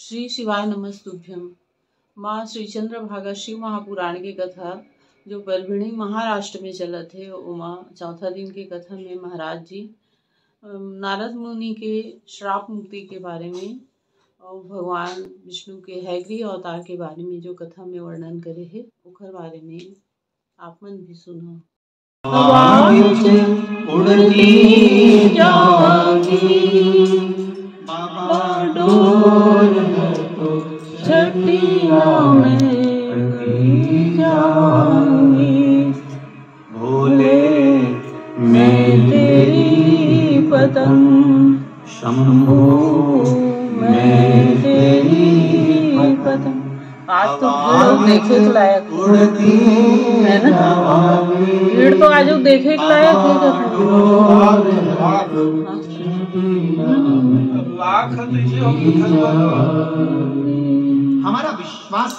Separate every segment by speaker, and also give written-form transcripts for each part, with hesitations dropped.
Speaker 1: श्री शिवाय नमस्तुभ्यम। माँ श्री चंद्रभागा शिव महापुराण की कथा जो परभणी महाराष्ट्र में चलत है, उमा चौथा दिन की कथा में महाराज जी नारद मुनि के श्राप मुक्ति के बारे में और भगवान विष्णु के हैग्री अवतार के बारे में जो कथा में वर्णन करे है, उखर बारे में आप मन भी सुनो।
Speaker 2: उड़ती जाऊंगी बाबा डोर है तो छटिया में जाऊंगी। भोले मैं तेरी पतंग, शंभू मैं तेरी पतंग।
Speaker 1: आज तो देखे के लायक है ना, भीड़ तो आज देखे के लायक
Speaker 2: हमारा विश्वास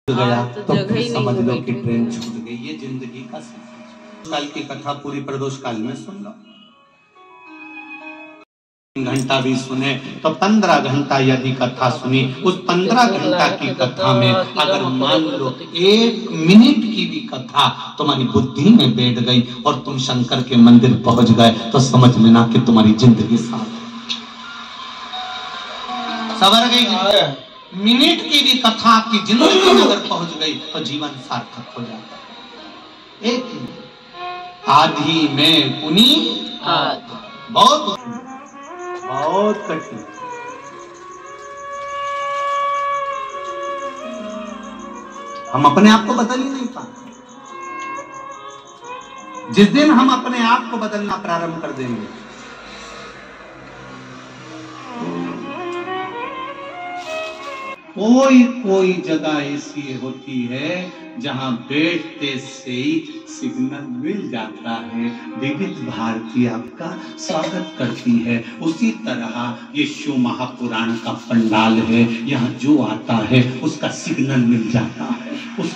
Speaker 2: गया तो फिर समझ लो कि ट्रेन छूट गई। ये जिंदगी का काल की कथा पूरी प्रदोष काल में सुन लो। घंटा भी सुने तो 15 घंटा यदि कथा सुनी, उस 15 घंटा की कथा में अगर मान लो 1 मिनट की भी कथा तुम्हारी बुद्धि में बैठ गई और तुम शंकर के मंदिर पहुंच गए तो समझ लेना कि तुम्हारी जिंदगी सवर गई। मिनट की भी कथा आपकी जिंदगी में अगर पहुंच गई तो जीवन सार्थक हो जाता है। एक आधी में पुनी बहुत कठिन। हम अपने आप को बदल ही नहीं पाते। जिस दिन हम अपने आप को बदलना प्रारंभ कर देंगे, कोई जगह ऐसी होती है जहां बैठते से ही सिग्नल मिल जाता है। विविध भारती आपका स्वागत करती है। उसी तरह ये शिव महापुराण का पंडाल है, यहाँ जो आता है उसका सिग्नल मिल जाता है। उस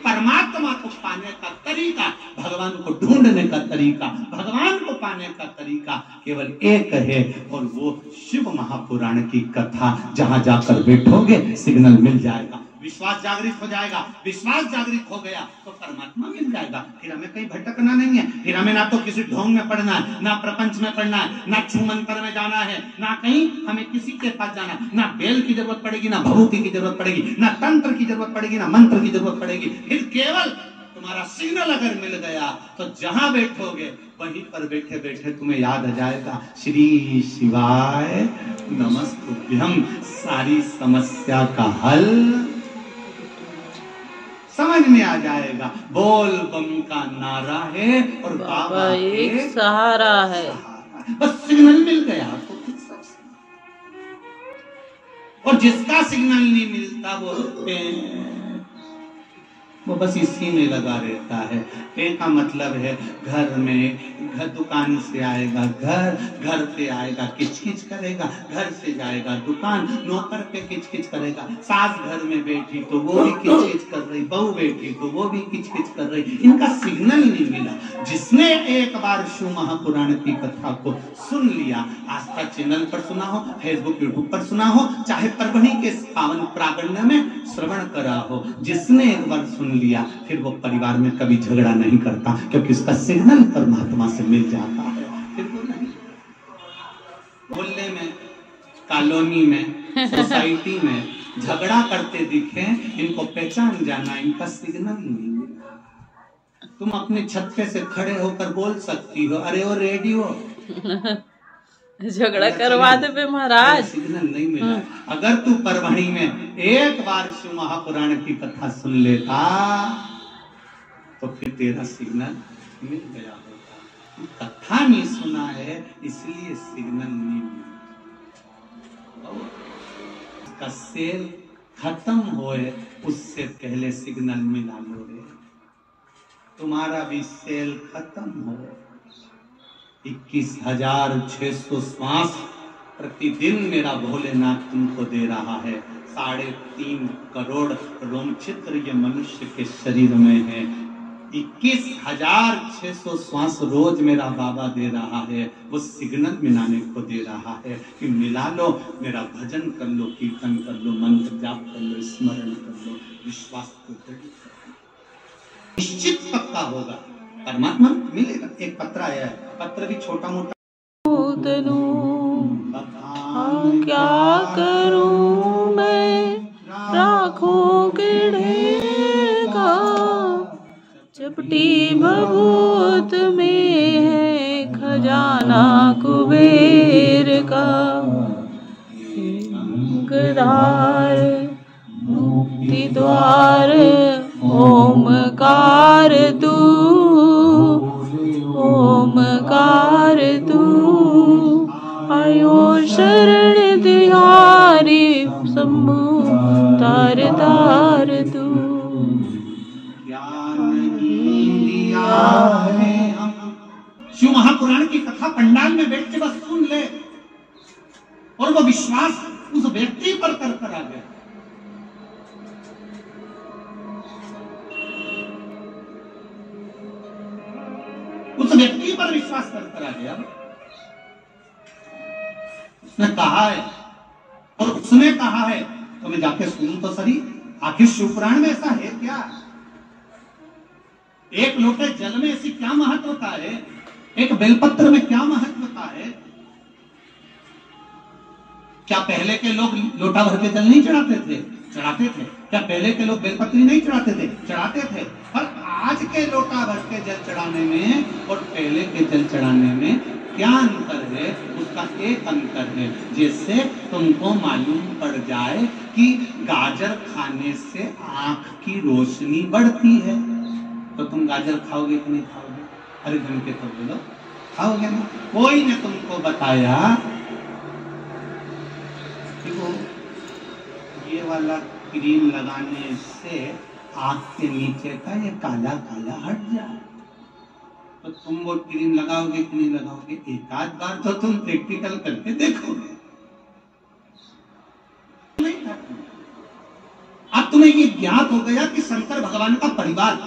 Speaker 2: परमात्मा को पाने का तरीका, भगवान को ढूंढने का तरीका, भगवान को पाने का तरीका केवल एक है, और वो शिव महापुराण की कथा। जहां जाकर बैठोगे सिग्नल मिल जाएगा, विश्वास जागृत हो जाएगा। विश्वास जागृत हो गया तो परमात्मा मिल जाएगा। फिर हमें कहीं भटकना नहीं है। फिर हमें ना तो किसी ढोंग में पढ़ना है, ना प्रपंच में पढ़ना है, ना छू मंत्र में जाना है, ना कहीं हमें किसी के पास जाना है। ना बेल की जरूरत पड़ेगी, ना भभूति की जरूरत पड़ेगी, ना तंत्र की जरूरत पड़ेगी, ना मंत्र की जरूरत पड़ेगी। फिर केवल तुम्हारा सिग्नल अगर मिल गया तो जहां बैठोगे वहीं पर बैठे बैठे तुम्हें याद आ जाएगा श्री शिवाय नमस्तुभ्यम। सारी समस्या का हल समझ में आ जाएगा। बोल बम का नारा है और बाबा एक
Speaker 1: सहारा है।
Speaker 2: बस सिग्नल मिल गया तो फिर सब। और जिसका सिग्नल नहीं मिलता वो बस इसी में लगा रहता है। पे का मतलब है घर में, घर दुकान से आएगा घर से आएगा किचकिच करेगा, घर से जाएगा दुकान, नौकर पे किचकिच करेगा। सास घर में बैठी तो वो भी किचकिच कर रही, बहू बैठी तो वो भी किचकिच कर रही। इनका सिग्नल नहीं मिला। जिसने एक बार शिव महापुराण की कथा को सुन लिया, आस्था चैनल पर सुना हो, फेसबुक यूट्यूब पर सुना हो, चाहे परभणी के पावन प्रांगण में श्रवण करा हो, जिसने एक बार सुन लिया फिर वो परिवार में कभी झगड़ा नहीं करता, क्योंकि उसका सिग्नल परमात्मा से मिल जाता है। फिर वो नहीं मोहल्ले में, कॉलोनी में, सोसाइटी में झगड़ा करते दिखे, इनको पहचान जाना, इनका सिग्नल नहीं मिला। तुम अपने छत पे से खड़े होकर बोल सकती हो, अरे वो रेडियो
Speaker 1: झगड़ा करवा दे पे महाराज।
Speaker 2: सिग्नल नहीं मिला। अगर तू परभणी में एक बार शिव महापुराण की कथा सुन लेता तो फिर तेरा सिग्नल मिल गया होता। कथा नहीं सुना है इसलिए सिग्नल नहीं मिला। का सेल खत्म होए उससे पहले सिग्नल मिला लो रे। तुम्हारा भी सेल खत्म हो। 21,600 श्वास प्रतिदिन मेरा भोलेनाथ तुमको दे रहा है। 3.5 करोड़ रोमचित्र ये मनुष्य के शरीर में है। 21,600 श्वास रोज मेरा बाबा दे रहा है। वो सिग्नल मिलाने को दे रहा है कि मिला लो, मेरा भजन कर लो, कीर्तन कर लो, मंत्र जाप कर लो, स्मरण कर लो, विश्वास को दृढ़ कर लो। निश्चित पक्का होगा, परमात्मा मिलेगा। एक पत्र आया है, पत्र भी छोटा मोटा।
Speaker 1: क्या करूं मैं राखों के ढेर का, चपटी भभूत में है खजाना कुबेर का। गदार मुक्ति द्वार ओमकार तू, ओमकार तू। आयो शरण तिहारी शंभु तार तार तू।
Speaker 2: शिव महापुराण की कथा पंडाल में बैठ के बस सुन ले और वो विश्वास उस व्यक्ति पर कर आ गया। उस व्यक्ति पर विश्वास कर आ गया। उसने कहा है और उसने कहा है तो मैं जाके सुनूं तो सही, आखिर शिवपुराण में ऐसा है क्या? एक लोटे जल में ऐसी क्या महत्वता है? एक बेलपत्र में क्या महत्वता है? क्या पहले के लोग लोटा भर के जल नहीं चढ़ाते थे? चढ़ाते थे। क्या पहले के लोग बेलपत्री नहीं चढ़ाते थे? चढ़ाते थे। पर आज के लोटा भर के जल चढ़ाने में और पहले के जल चढ़ाने में क्या अंतर है? उसका एक अंतर है, जैसे तुमको मालूम पड़ जाए कि गाजर खाने से आंख की रोशनी बढ़ती है, तो तुम गाजर खाओगे कि नहीं खाओगे? अरे दिन के तो बोलो, खाओगे ना? कोई ने तुमको बताया कि वो ये वाला क्रीम लगाने से आंख के नीचे का ये काला काला हट जाए, तो तुम वो क्रीम लगाओगे कि नहीं लगाओगे? एक आध बार तो तुम प्रैक्टिकल करके देखोगे। अब तुम्हें ये ज्ञात हो गया कि शंकर भगवान का परिवार,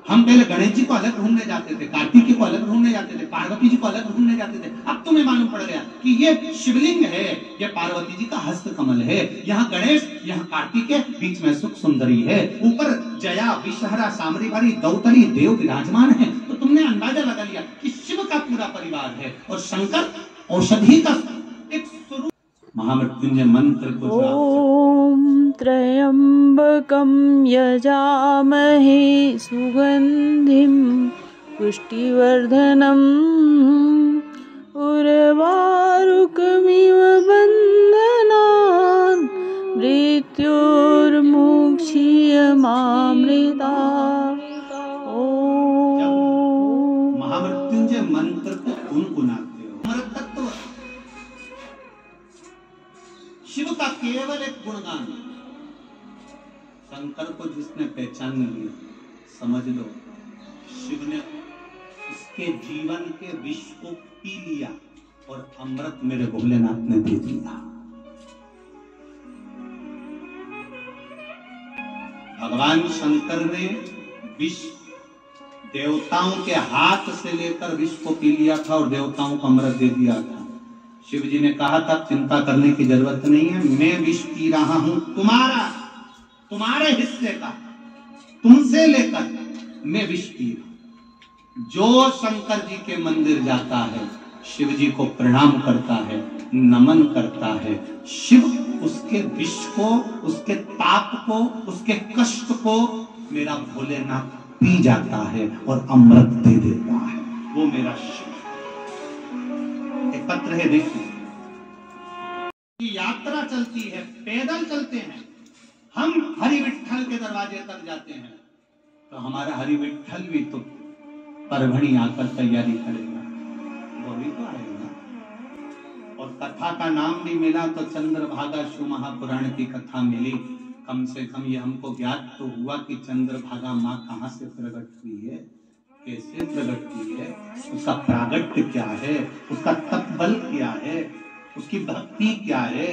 Speaker 2: हम पहले गणेश जी को अलग ढूंढने जाते थे, कार्तिक को अलग ढूंढने जाते थे, पार्वती जी को अलग ढूंढने जाते थे। अब तुम्हें मालूम पड़ गया कि ये शिवलिंग है, ये पार्वती जी का हस्त कमल है, यहाँ गणेश, यहाँ कार्तिक है, बीच में सुख सुंदरी है, ऊपर जया विषहरा सामरीवारी दौतरी देव विराजमान है। तो तुमने अंदाजा लगा लिया कि शिव का पूरा परिवार है और शंकर औषधि का एक स्वरूप। महामृत्युंजय मंत्र को
Speaker 1: ओम त्र्यंबकं यजामहे सुगंधिं पुष्टिवर्धनम् उर्वारुकमिव बन्धनान् मृत्योर्मुक्षीयमामृतात्।
Speaker 2: महामृत्युंजय मंत्र को गुनगुनाते हो। अमृत तत्व शिव का केवल एक गुणगान। शंकर को जिसने पहचान लिया, समझ लो शिव ने उसके जीवन के विष को पी लिया और अमृत मेरे भोलेनाथ ने दे दिया। भगवान शंकर ने विष देवताओं के हाथ से लेकर विष को पी लिया था और देवताओं को अमृत दे दिया था। शिव जी ने कहा था चिंता करने की जरूरत नहीं है, मैं विष पी रहा हूं तुम्हारे हिस्से का, तुमसे लेकर मैं विष पी रहा हूं। जो शंकर जी के मंदिर जाता है, शिव जी को प्रणाम करता है, नमन करता है, शिव उसके विष को, उसके ताप को, उसके कष्ट को मेरा भोलेनाथ पी जाता है और अमृत दे देता है। वो मेरा शिव। एक पत्र है, देखिए, यात्रा चलती है, पैदल चलते हैं हम, हरि विठ्ठल के दरवाजे तक जाते हैं, तो हमारा हरि विठ्ठल भी तो परभणी आकर तैयारी करेगा, वो भी तो आएगा। और कथा का नाम भी मिला तो चंद्रभागा शिव महापुराण की कथा मिली। कम से कम ये हमको ज्ञात तो हुआ कि चंद्रभागा माँ कहाँ से प्रकट हुई है। कैसे प्रकट की है, उसका प्रागट्य क्या है, उसका तत्बल क्या है, उसकी भक्ति क्या है।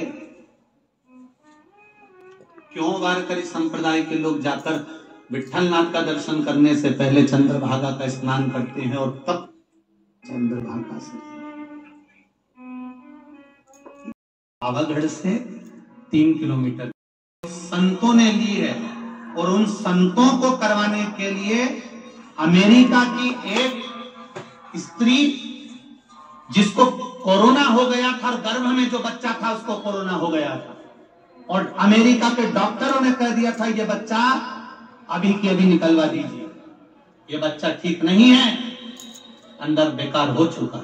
Speaker 2: क्यों वारकरी संप्रदाय के लोग जाकर विट्ठलनाथ का दर्शन करने से पहले चंद्रभागा का स्नान करते हैं और तब चंद्रभागा से पावागढ़ से 3 किलोमीटर संतों ने ली है। और उन संतों को करवाने के लिए अमेरिका की एक स्त्री जिसको कोरोना हो गया था और गर्भ में जो बच्चा था उसको कोरोना हो गया था, और अमेरिका के डॉक्टरों ने कह दिया था ये बच्चा अभी के अभी निकलवा दीजिए, ये बच्चा ठीक नहीं है, अंदर बेकार हो चुका।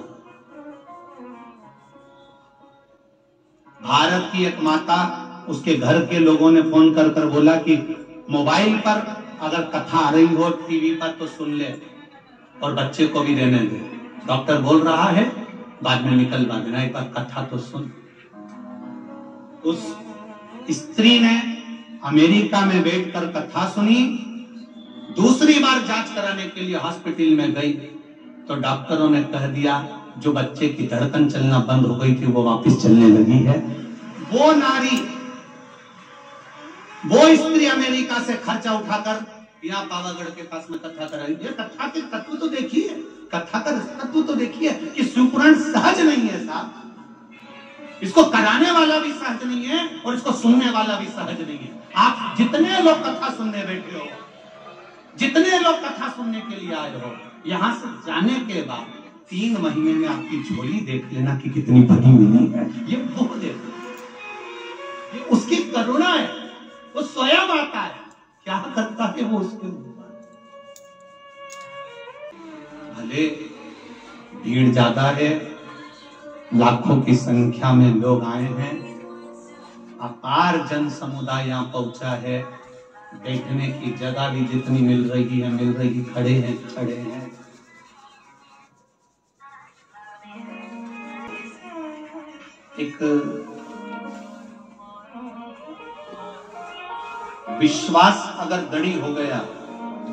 Speaker 2: भारत की एक माता, उसके घर के लोगों ने फोन कर कर बोला कि मोबाइल पर अगर कथा आ रही हो टीवी पर तो सुन ले और बच्चे को भी रहने दे, डॉक्टर बोल रहा है बाद में निकलवा देना, एक बार कथा तो सुन। उस स्त्री ने अमेरिका में बैठकर कथा सुनी। दूसरी बार जांच कराने के लिए हॉस्पिटल में गई तो डॉक्टरों ने कह दिया जो बच्चे की धड़कन चलना बंद हो गई थी वो वापस चलने लगी है। वो नारी, वो स्त्री अमेरिका से खर्चा उठाकर यहाँ पावागढ़ के पास में कथा कराई। ये कथा के तत्व तो देखिए, कथा का तत्व तो देखिए कि शिवपुराण सहज नहीं है साहब, इसको कराने वाला भी सहज नहीं है और इसको सुनने वाला भी सहज नहीं है। आप जितने लोग कथा सुनने बैठे हो, जितने लोग कथा सुनने के लिए आए हो, यहां से जाने के बाद 3 महीने में आपकी झोली देख लेना कि कितनी भरी हुई है। ये वो देखो, ये उसकी करुणा है, वो स्वयं आता है, क्या करता है वो उसके ऊपर। भले भीड़ ज्यादा है, लाखों की संख्या में लोग आए हैं, अपार जन समुदाय यहाँ पहुंचा है, बैठने की जगह भी जितनी मिल रही है, खड़े हैं। एक विश्वास अगर दृढ़ हो गया,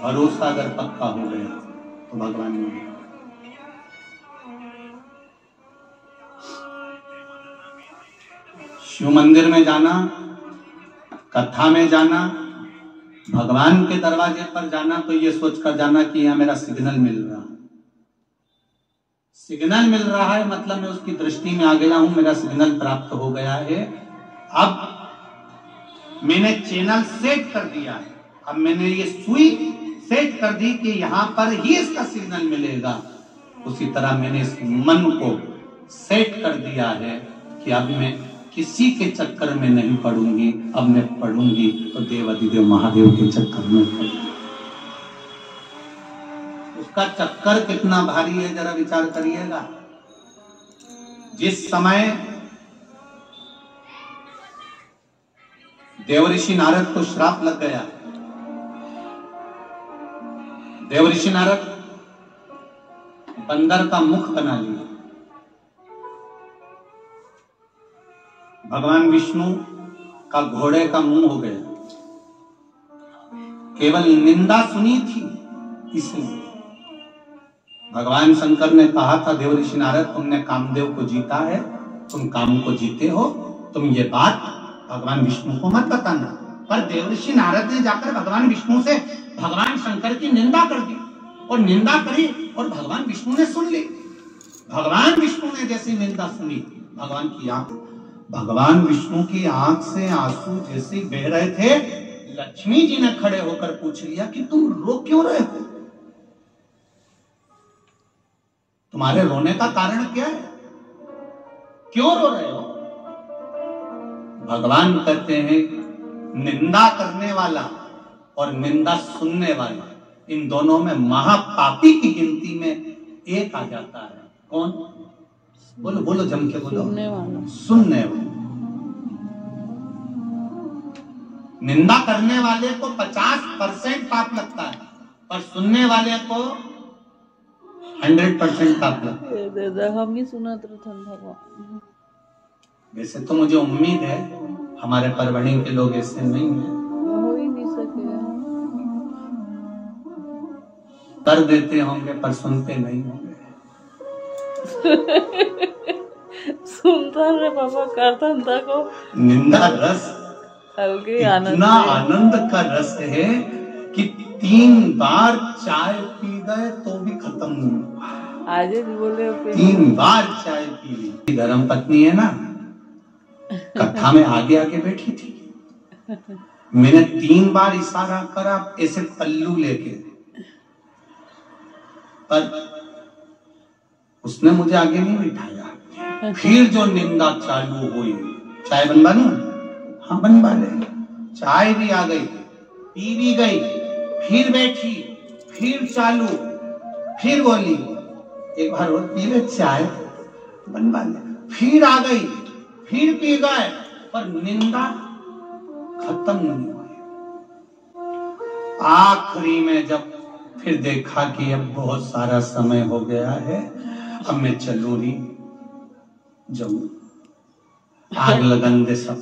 Speaker 2: भरोसा अगर पक्का हो गया तो भगवान ने शिव मंदिर में जाना, कथा में जाना, भगवान के दरवाजे पर जाना तो ये सोचकर जाना कि यहां मेरा सिग्नल मिल रहा है। सिग्नल मिल रहा है मतलब मैं उसकी दृष्टि में आ गया हूं, मेरा सिग्नल प्राप्त हो गया है। अब मैंने चैनल सेट कर दिया है, अब मैंने ये सुई सेट कर दी कि यहां पर ही इसका सिग्नल मिलेगा। उसी तरह मैंने इस मन को सेट कर दिया है कि अब मैं किसी के चक्कर में नहीं पड़ूंगी, अब मैं पढ़ूंगी तो देवाधिदेव महादेव के चक्कर में पड़ूंगी। उसका चक्कर कितना भारी है जरा विचार करिएगा। जिस समय देवऋषि नारद को श्राप लग गया, देवऋषि नारद बंदर का मुख बना लिया, भगवान विष्णु का घोड़े का मुंह हो गया, केवल निंदा सुनी थी इसलिए। भगवान शंकर ने कहा था देवऋषि नारद तुमने कामदेव को जीता है, तुम काम को जीते हो, तुम ये बात भगवान विष्णु को मत बताना। पर देवऋषि नारद ने जाकर भगवान विष्णु से भगवान शंकर की निंदा कर दी और निंदा करी और भगवान विष्णु ने सुन ली। भगवान विष्णु ने जैसी निंदा सुनी, भगवान विष्णु की आंख से आंसू जैसे बह रहे थे, लक्ष्मी जी ने खड़े होकर पूछ लिया कि तुम रो क्यों रहे हो, तुम्हारे रोने का कारण क्या है, क्यों रो रहे हो। भगवान कहते हैं निंदा करने वाला और निंदा सुनने वाला, इन दोनों में महापापी की गिनती में एक आ जाता है। कौन? बोलो बोलो जम के बोलो। सुनने वाला। निंदा करने वाले को 50% पाप लगता है, पर सुनने वाले को 100% पाप लगता है।
Speaker 1: हम ही सुनत रहन भगवान।
Speaker 2: वैसे तो मुझे उम्मीद है हमारे परवणी के लोग ऐसे नहीं है,
Speaker 1: हो ही नहीं सके।
Speaker 2: उत्तर देते होंगे पर सुनते नहीं होंगे।
Speaker 1: सुनता रे बाबा करतन को
Speaker 2: निंदा रस
Speaker 1: हल्के
Speaker 2: इतना आनंद का रस है कि 3 बार चाय पी गए तो भी खत्म नहीं हुआ।
Speaker 1: आज भी बोले
Speaker 2: 3 बार चाय पी ली। धर्म पत्नी है ना, कथा में आगे आगे बैठी थी। मैंने 3 बार इशारा करा ऐसे पल्लू लेके, पर उसने मुझे आगे नहीं बिठाया। फिर जो निंदा चालू हुई, चाय बनवा लूं? हाँ बनवा ले। चाय भी आ गई, पी भी गई, फिर बैठी, फिर चालू, फिर बोली एक बार और पी ले चाय, बनवा ले। फिर आ गई, फिर पी गए, पर निंदा खत्म नहीं हुई। आखिरी में जब फिर देखा कि अब बहुत सारा समय हो गया है, अब मैं चलू नहीं, जाऊं, आग लगन दे सब।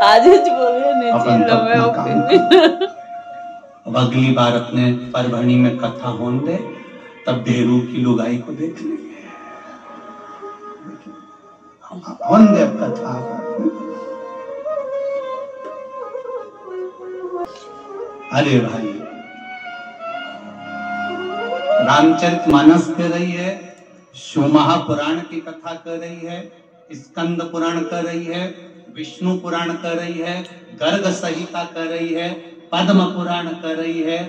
Speaker 1: आज बोलिए
Speaker 2: अब अगली बार अपने परभणी में कथा होने दे, तब ढेरू की लुगाई को देख लेंगे। होने दे कथा। अरे भाई, रामचरितमानस कर रही है, शिव महापुराण की कथा कर रही है, स्कंद पुराण कर रही है, विष्णु पुराण कर रही है, गर्ग संहिता कर रही है, पद्म पुराण कर रही है,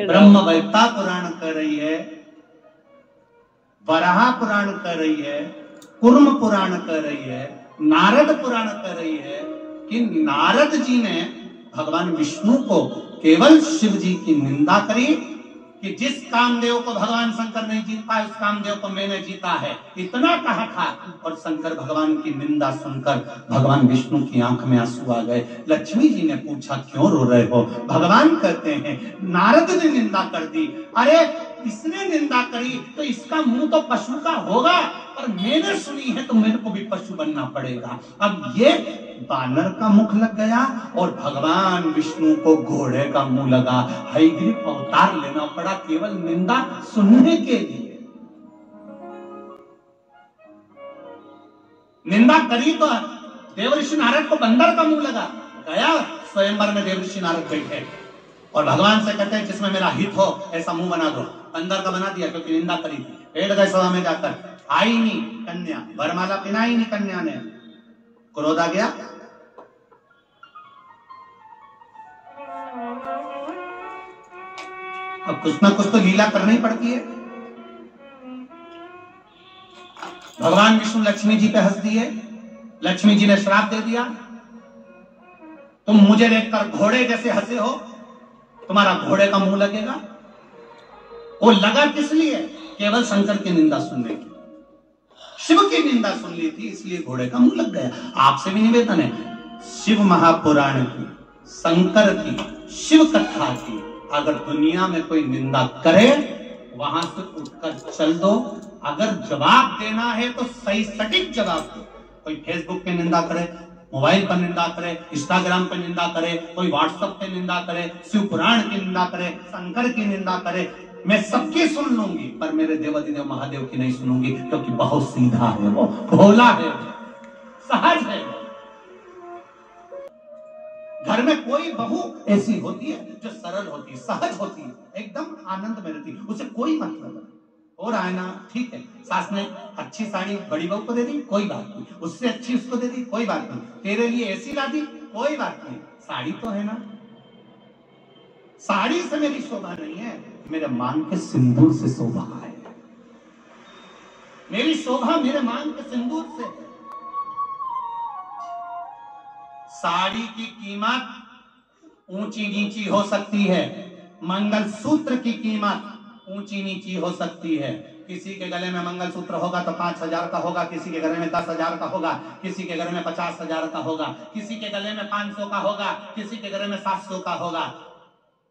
Speaker 2: ब्रह्मवैवर्त पुराण कर रही है, वराह पुराण कर रही है, कूर्म पुराण कर रही है, नारद पुराण कर रही है। कि नारद जी ने भगवान विष्णु को केवल शिव जी की निंदा करी कि जिस कामदेव को भगवान शंकर नहीं जीत पाए उस कामदेव को मैंने जीता है, इतना कहा था। और शंकर भगवान की निंदा सुनकर भगवान विष्णु की आंख में आंसू आ गए। लक्ष्मी जी ने पूछा क्यों रो रहे हो? भगवान कहते हैं नारद ने निंदा कर दी। अरे इसने निंदा करी तो इसका मुंह तो पशु का होगा, पर मैंने सुनी है तो मेरे को भी पशु बनना पड़ेगा। अब ये बानर का मुख लग गया और भगवान विष्णु को घोड़े का मुंह लगा। हयग्रीव अवतार लेना पड़ा केवल निंदा सुनने के लिए। निंदा करी तो देवर्षि नारद को बंदर का मुंह लगा। गया स्वयंवर में देवर्षि नारद बैठे और भगवान से कहते हैं जिसमें मेरा हित हो ऐसा मुंह बना दो। बंदर का बना दिया क्योंकि निंदा करी थी। बैठ गए सभा में जाकर, आई नहीं कन्या, वरमाला पहनाई नहीं कन्या ने। क्रोध आ गया। अब कुछ ना कुछ तो लीला करनी पड़ती है। भगवान विष्णु लक्ष्मी जी पे हंस दिए। लक्ष्मी जी ने श्राप दे दिया, तुम मुझे देखकर घोड़े जैसे हंसे हो, तुम्हारा घोड़े का मुंह लगेगा। वो लगा किस लिए? केवल शंकर की निंदा सुनने की। शिव की निंदा सुन ली थी इसलिए घोड़े का मुंह लग गया। आपसे भी निवेदन है, शिव महापुराण की, शंकर की, शिव कथा की अगर दुनिया में कोई निंदा करे वहां से उठकर चल दो। अगर जवाब देना है तो सही सटीक जवाब दो। कोई फेसबुक पे निंदा करे, मोबाइल पर निंदा करे, इंस्टाग्राम पर निंदा करे, कोई व्हाट्सएप पे निंदा करे, शिव पुराण की निंदा करे, शंकर की निंदा करे, मैं सबकी सुन लूंगी पर मेरे देवाधिदेव महादेव की नहीं सुनूंगी, क्योंकि बहुत सीधा है, वो भोला है, सहज है। घर में कोई बहू ऐसी होती है जो सरल होती है, सहज होती है, एकदम आनंद में रहती है, उसे कोई मतलब नहीं। हो रहा है ना, ठीक है, सास ने अच्छी साड़ी बड़ी बहू को दे दी, कोई बात नहीं, उससे अच्छी उसको दे दी, कोई बात नहीं, तेरे लिए ऐसी ला दी, कोई बात नहीं, साड़ी तो है ना। साड़ी से मेरी शोभा नहीं है, मेरे मांग के सिंदूर से शोभा है। मेरी शोभा मेरे मांग के सिंदूर से। साड़ी की कीमत ऊंची नीची हो सकती है, मंगलसूत्र की कीमत ऊंची नीची हो सकती है। किसी के गले में मंगलसूत्र होगा तो 5,000 का होगा, किसी के गले में 10,000 का होगा, किसी के गले में 50,000 का होगा, किसी के गले में 500 का होगा, किसी के गले में 700 का होगा।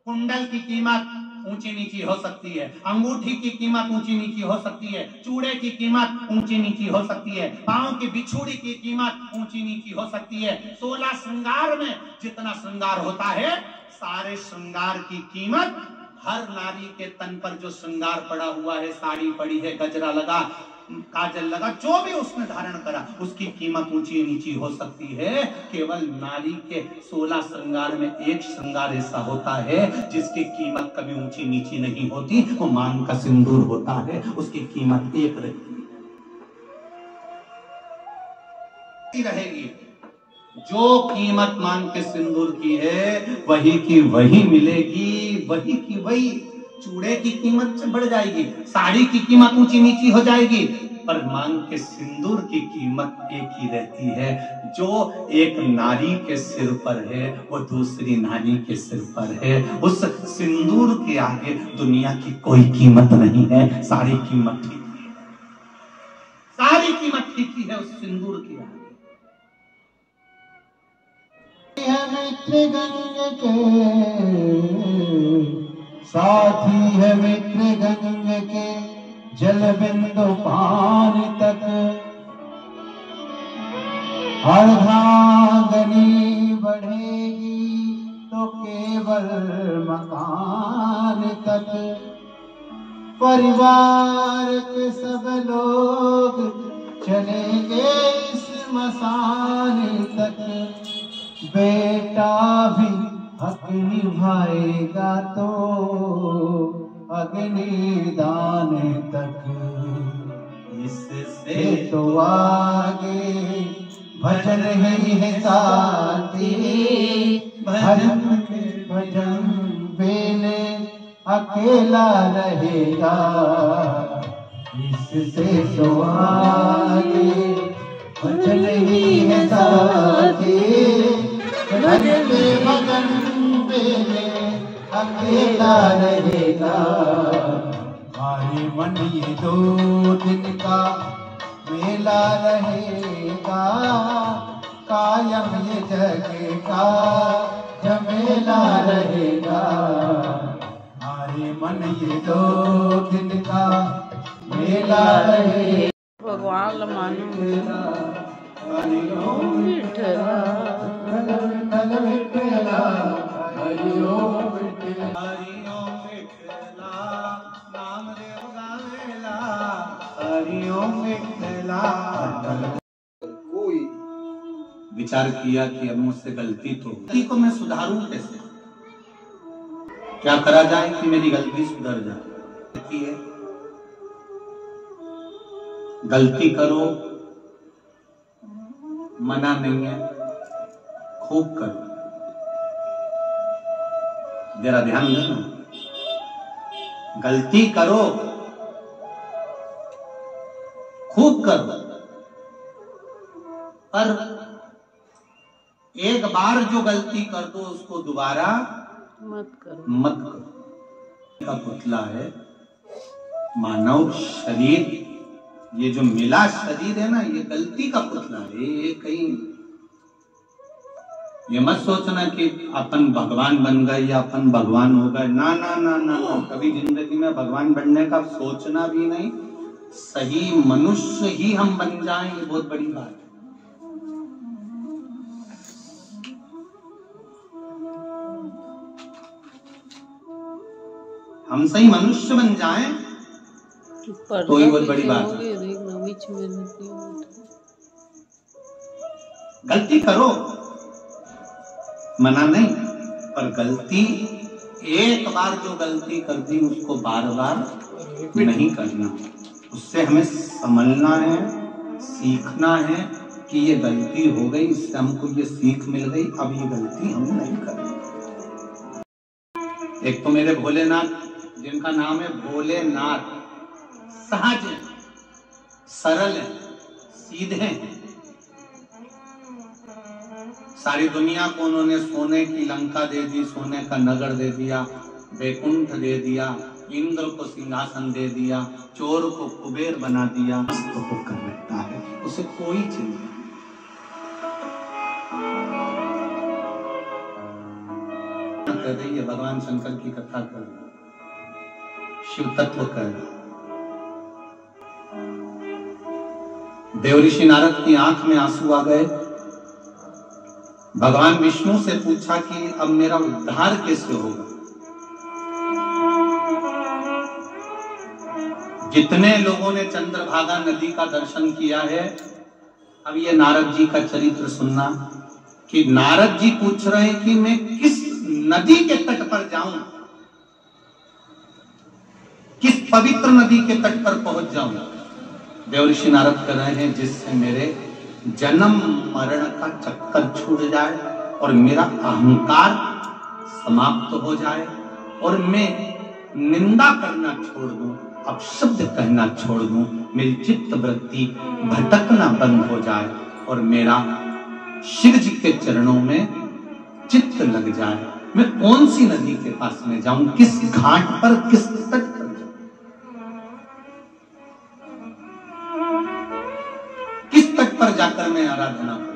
Speaker 2: कुंडल की कीमत ऊंची नीची हो सकती है, अंगूठी की कीमत ऊंची नीची हो सकती है, चूड़े की कीमत ऊंची नीची हो सकती है, पांव की बिछुड़ी की कीमत ऊंची नीची हो सकती है। 16 श्रृंगार में जितना श्रृंगार होता है, सारे श्रृंगार की कीमत हर नारी के तन पर जो श्रृंगार पड़ा हुआ है, साड़ी पड़ी है, गजरा लगा, काजल लगा, जो भी उसने धारण करा, उसकी कीमत ऊंची नीची हो सकती है। केवल नारी के 16 श्रृंगार में एक श्रृंगार ऐसा होता है जिसकी कीमत कभी ऊंची नीची नहीं होती, वो मांग का सिंदूर होता है, उसकी कीमत एक रहेगी। जो कीमत मांग के सिंदूर की है वही की वही मिलेगी, वही की वही। चूड़े की कीमत से बढ़ जाएगी, साड़ी की कीमत ऊंची नीची हो जाएगी, पर मांग के सिंदूर की कीमत एक ही रहती है। जो एक नारी के सिर पर है वो दूसरी नारी के सिर पर है। उस सिंदूर के आगे दुनिया की कोई कीमत नहीं है। सारी कीमत ठीक है, सारी कीमत ठीक ही है उस सिंदूर की आगे।
Speaker 3: मित्र गंग के साथी है, मित्र गंग के जल बिंदु पान तक, अर्धांगनी बढ़ेगी तो केवल मकान तक। परिवार के सब लोग चलेंगे इस मसान तक, बेटा भी हक निभाएगा तो अग्निदान तक। इससे तो आगे भजन ही है साथी, भजन बिन अकेला रहेगा। इससे तो आगे भजन ही है साथी, भजन बिन अकेला रहेगा। हमारे मन ये 2 दिन का मेला रहेगा, कायम ये जग का झमेला रहेगा। हमारे मन ये 2 दिन का मेला रहेगा।
Speaker 1: भगवान मानो हरि ओम विठला,
Speaker 3: विठ्ठल विठ्ठला, हरि ओम विठ्ठला,
Speaker 2: हरि ओम विठ्ठला, नामदेव गावेला, हरि ओम विठ्ठला। कोई विचार किया कि अब मुझसे गलती तो, गलती को मैं सुधारूं कैसे, क्या करा जाए कि मेरी गलती सुधर जाए। गलती करो, मना नहीं है, खूब करो। जरा ध्यान देना, गलती करो, खूब करो, पर एक बार जो गलती कर दो उसको दोबारा
Speaker 1: मत करो,
Speaker 2: मत करो। का पुतला है मानव शरीर, ये जो मिला शरीर है ना, ये गलती का पुतला है। ये कहीं ये मत सोचना कि अपन भगवान बन गए या अपन भगवान हो गए। ना ना ना ना ना, कभी जिंदगी में भगवान बनने का सोचना भी नहीं। सही मनुष्य ही हम बन जाएं, ये बहुत बड़ी बात है। हम सही मनुष्य बन जाएं तो ये बहुत बड़ी बात है। गलती करो, मना नहीं, पर गलती एक बार जो गलती कर दी उसको बार बार नहीं करना। उससे हमें समझना है, सीखना है कि ये गलती हो गई, इससे हमको ये सीख मिल गई, अब ये गलती हम नहीं करेंगे। एक तो मेरे भोलेनाथ जिनका नाम है भोलेनाथ, सहज है, सरल है, सीधे हैं। सारी दुनिया को उन्होंने सोने की लंका दे दी, सोने का नगर दे दिया, वैकुंठ दे दिया, इंद्र को सिंहासन दे दिया, चोर को कुबेर बना दिया, मस्त होकर रहता है, उसे कोई चिंता कर रही है। भगवान शंकर की कथा कर, शिव तत्व कर। देवऋषि नारद की आंख में आंसू आ गए। भगवान विष्णु से पूछा कि अब मेरा उद्धार कैसे होगा। जितने लोगों ने चंद्रभागा नदी का दर्शन किया है, अब ये नारद जी का चरित्र सुनना कि नारद जी पूछ रहे हैं कि मैं किस नदी के तट पर जाऊं, किस पवित्र नदी के तट पर पहुंच जाऊं। देवर्षि नारद कर रहे हैं जिससे मेरे जन्म मरण का चक्कर छूट जाए और मेरा अहंकार समाप्त हो जाए और मैं निंदा करना छोड़ दूं, अपशब्द कहना छोड़ दूं, मेरी चित्त वृत्ति भटकना बंद हो जाए और मेरा शिव जी के चरणों में चित्त लग जाए। मैं कौन सी नदी के पास में जाऊं, किस घाट पर, किस तट पर जाऊं, किस तट पर जाकर मैं आराधना करूं।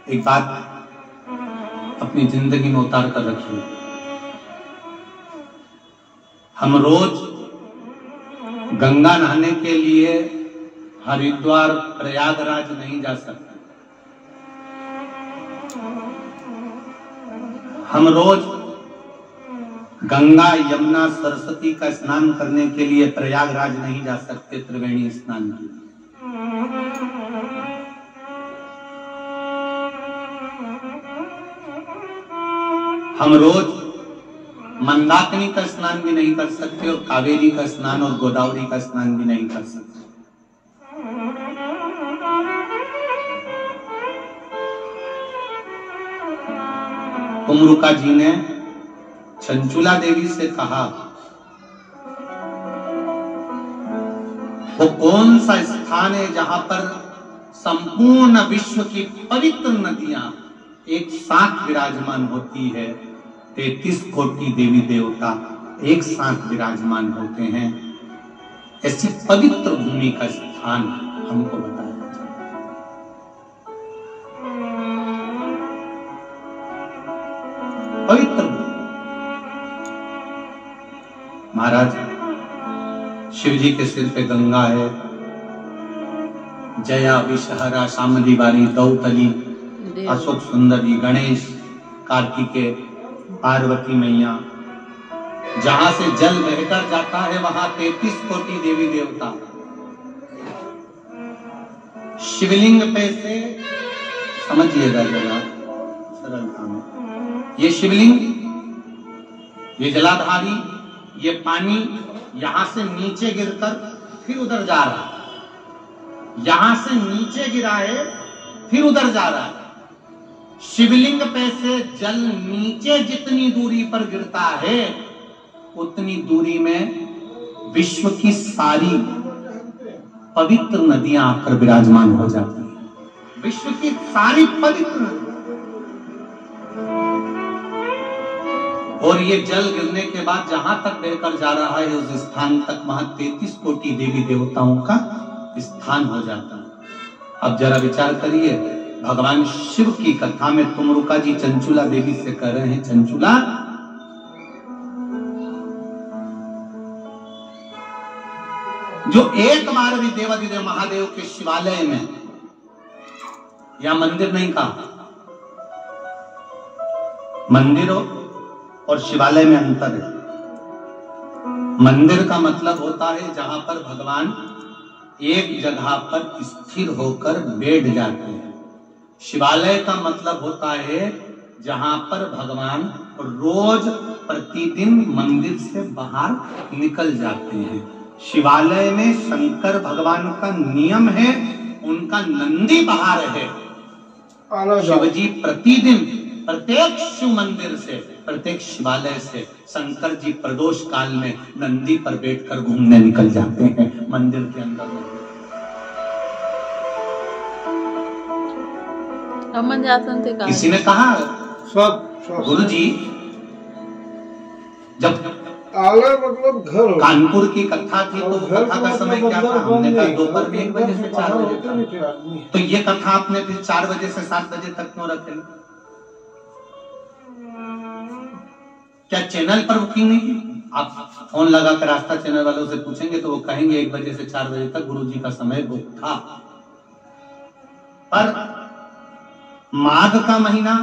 Speaker 2: एक बात अपनी जिंदगी में उतार कर रखिए, हम रोज गंगा नहाने के लिए हरिद्वार प्रयागराज नहीं जा सकते। हम रोज गंगा यमुना सरस्वती का स्नान करने के लिए प्रयागराज नहीं जा सकते, त्रिवेणी स्नान के लिए। हम रोज मंदाकिनी का स्नान भी नहीं कर सकते और कावेरी का स्नान और गोदावरी का स्नान भी नहीं कर सकते। कुमरुका जी ने चंचुला देवी से कहा, वो कौन सा स्थान है जहां पर संपूर्ण विश्व की पवित्र नदियां एक साथ विराजमान होती है, 33 कोटि देवी देवता एक साथ विराजमान होते हैं। ऐसी पवित्र भूमि का स्थान हमको बताया जाए। पवित्र भूमि। महाराज शिव जी के सिर पे गंगा है, जया विषहरा शामली बारी दौतली अशोक सुंदरी गणेश कार्तिकेय पार्वती मैया, जहां से जल बहकर जाता है वहां 33 कोटि देवी देवता। शिवलिंग पे से समझिएगा जरा सरलता में, ये शिवलिंग, ये जलाधारी, ये पानी यहां से नीचे गिरकर फिर उधर जा रहा है, यहां से नीचे गिरा है फिर उधर जा रहा है। शिवलिंग पे से जल नीचे जितनी दूरी पर गिरता है उतनी दूरी में विश्व की सारी पवित्र नदियां आकर विराजमान हो जाती हैं। विश्व की सारी पवित्र नदियां, और ये जल गिरने के बाद जहां तक बहकर जा रहा है उस स्थान तक वहां 33 कोटि देवी देवताओं का स्थान हो जाता है। अब जरा विचार करिए, भगवान शिव की कथा में तुमरुका जी चंचुला देवी से कह रहे हैं, चंचुला जो एक बार भी देवाधिदेव महादेव के शिवालय में या मंदिर नहीं कहा, मंदिर और शिवालय में अंतर है। मंदिर का मतलब होता है जहां पर भगवान एक जगह पर स्थिर होकर बैठ जाते हैं। शिवालय का मतलब होता है जहां पर भगवान रोज प्रतिदिन मंदिर से बाहर निकल जाते हैं। शिवालय में शंकर भगवान का नियम है, उनका नंदी बाहर है। शिव जी प्रतिदिन प्रत्येक शिव मंदिर से, प्रत्येक शिवालय से शंकर जी प्रदोष काल में नंदी पर बैठकर घूमने निकल जाते हैं मंदिर के अंदर में। किसी ने कहा गुरु जी जब
Speaker 3: मतलब घर
Speaker 2: कानपुर की कथा थी तो कथा का समय क्या था? हमने कहा दोपहर में 1 बजे से 4 बजे तक। तो ये कथा आपने फिर 4 बजे से 7 बजे तक क्यों रखे? क्या चैनल पर बुकिंग नहीं की? आप फोन लगा कर आस्था चैनल वालों से पूछेंगे तो वो कहेंगे 1 बजे से 4 बजे तक गुरुजी का समय बुक था। पर माघ का महीना,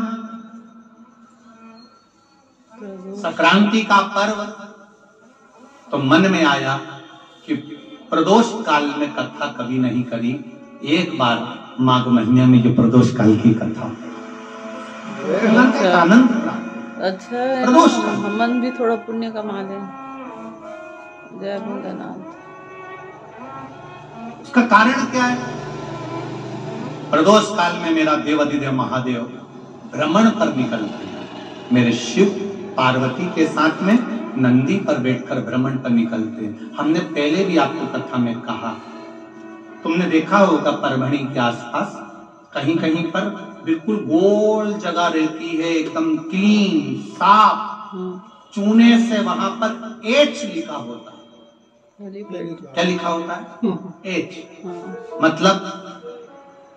Speaker 2: संक्रांति का पर्व, तो मन में आया कि प्रदोष काल में कथा कभी नहीं करी, एक बार माघ महीने में जो प्रदोष काल की कथा आनंद।
Speaker 1: अच्छा,
Speaker 2: प्रदोष
Speaker 1: मन भी थोड़ा पुण्य कमा ले। जय भोलेनाथ।
Speaker 2: उसका कारण क्या है? प्रदोष काल में मेरा देवाधिदेव महादेव भ्रमण पर निकलते हैं। मेरे शिव पार्वती के साथ में नंदी पर बैठकर भ्रमण पर निकलते हैं। हमने पहले भी आपको कथा में कहा, तुमने देखा होगा परभणी के आसपास कहीं कहीं पर बिल्कुल गोल जगह रहती है, एकदम क्लीन साफ, चूने से वहां पर एच लिखा होता है। क्या लिखा होता है? एच मतलब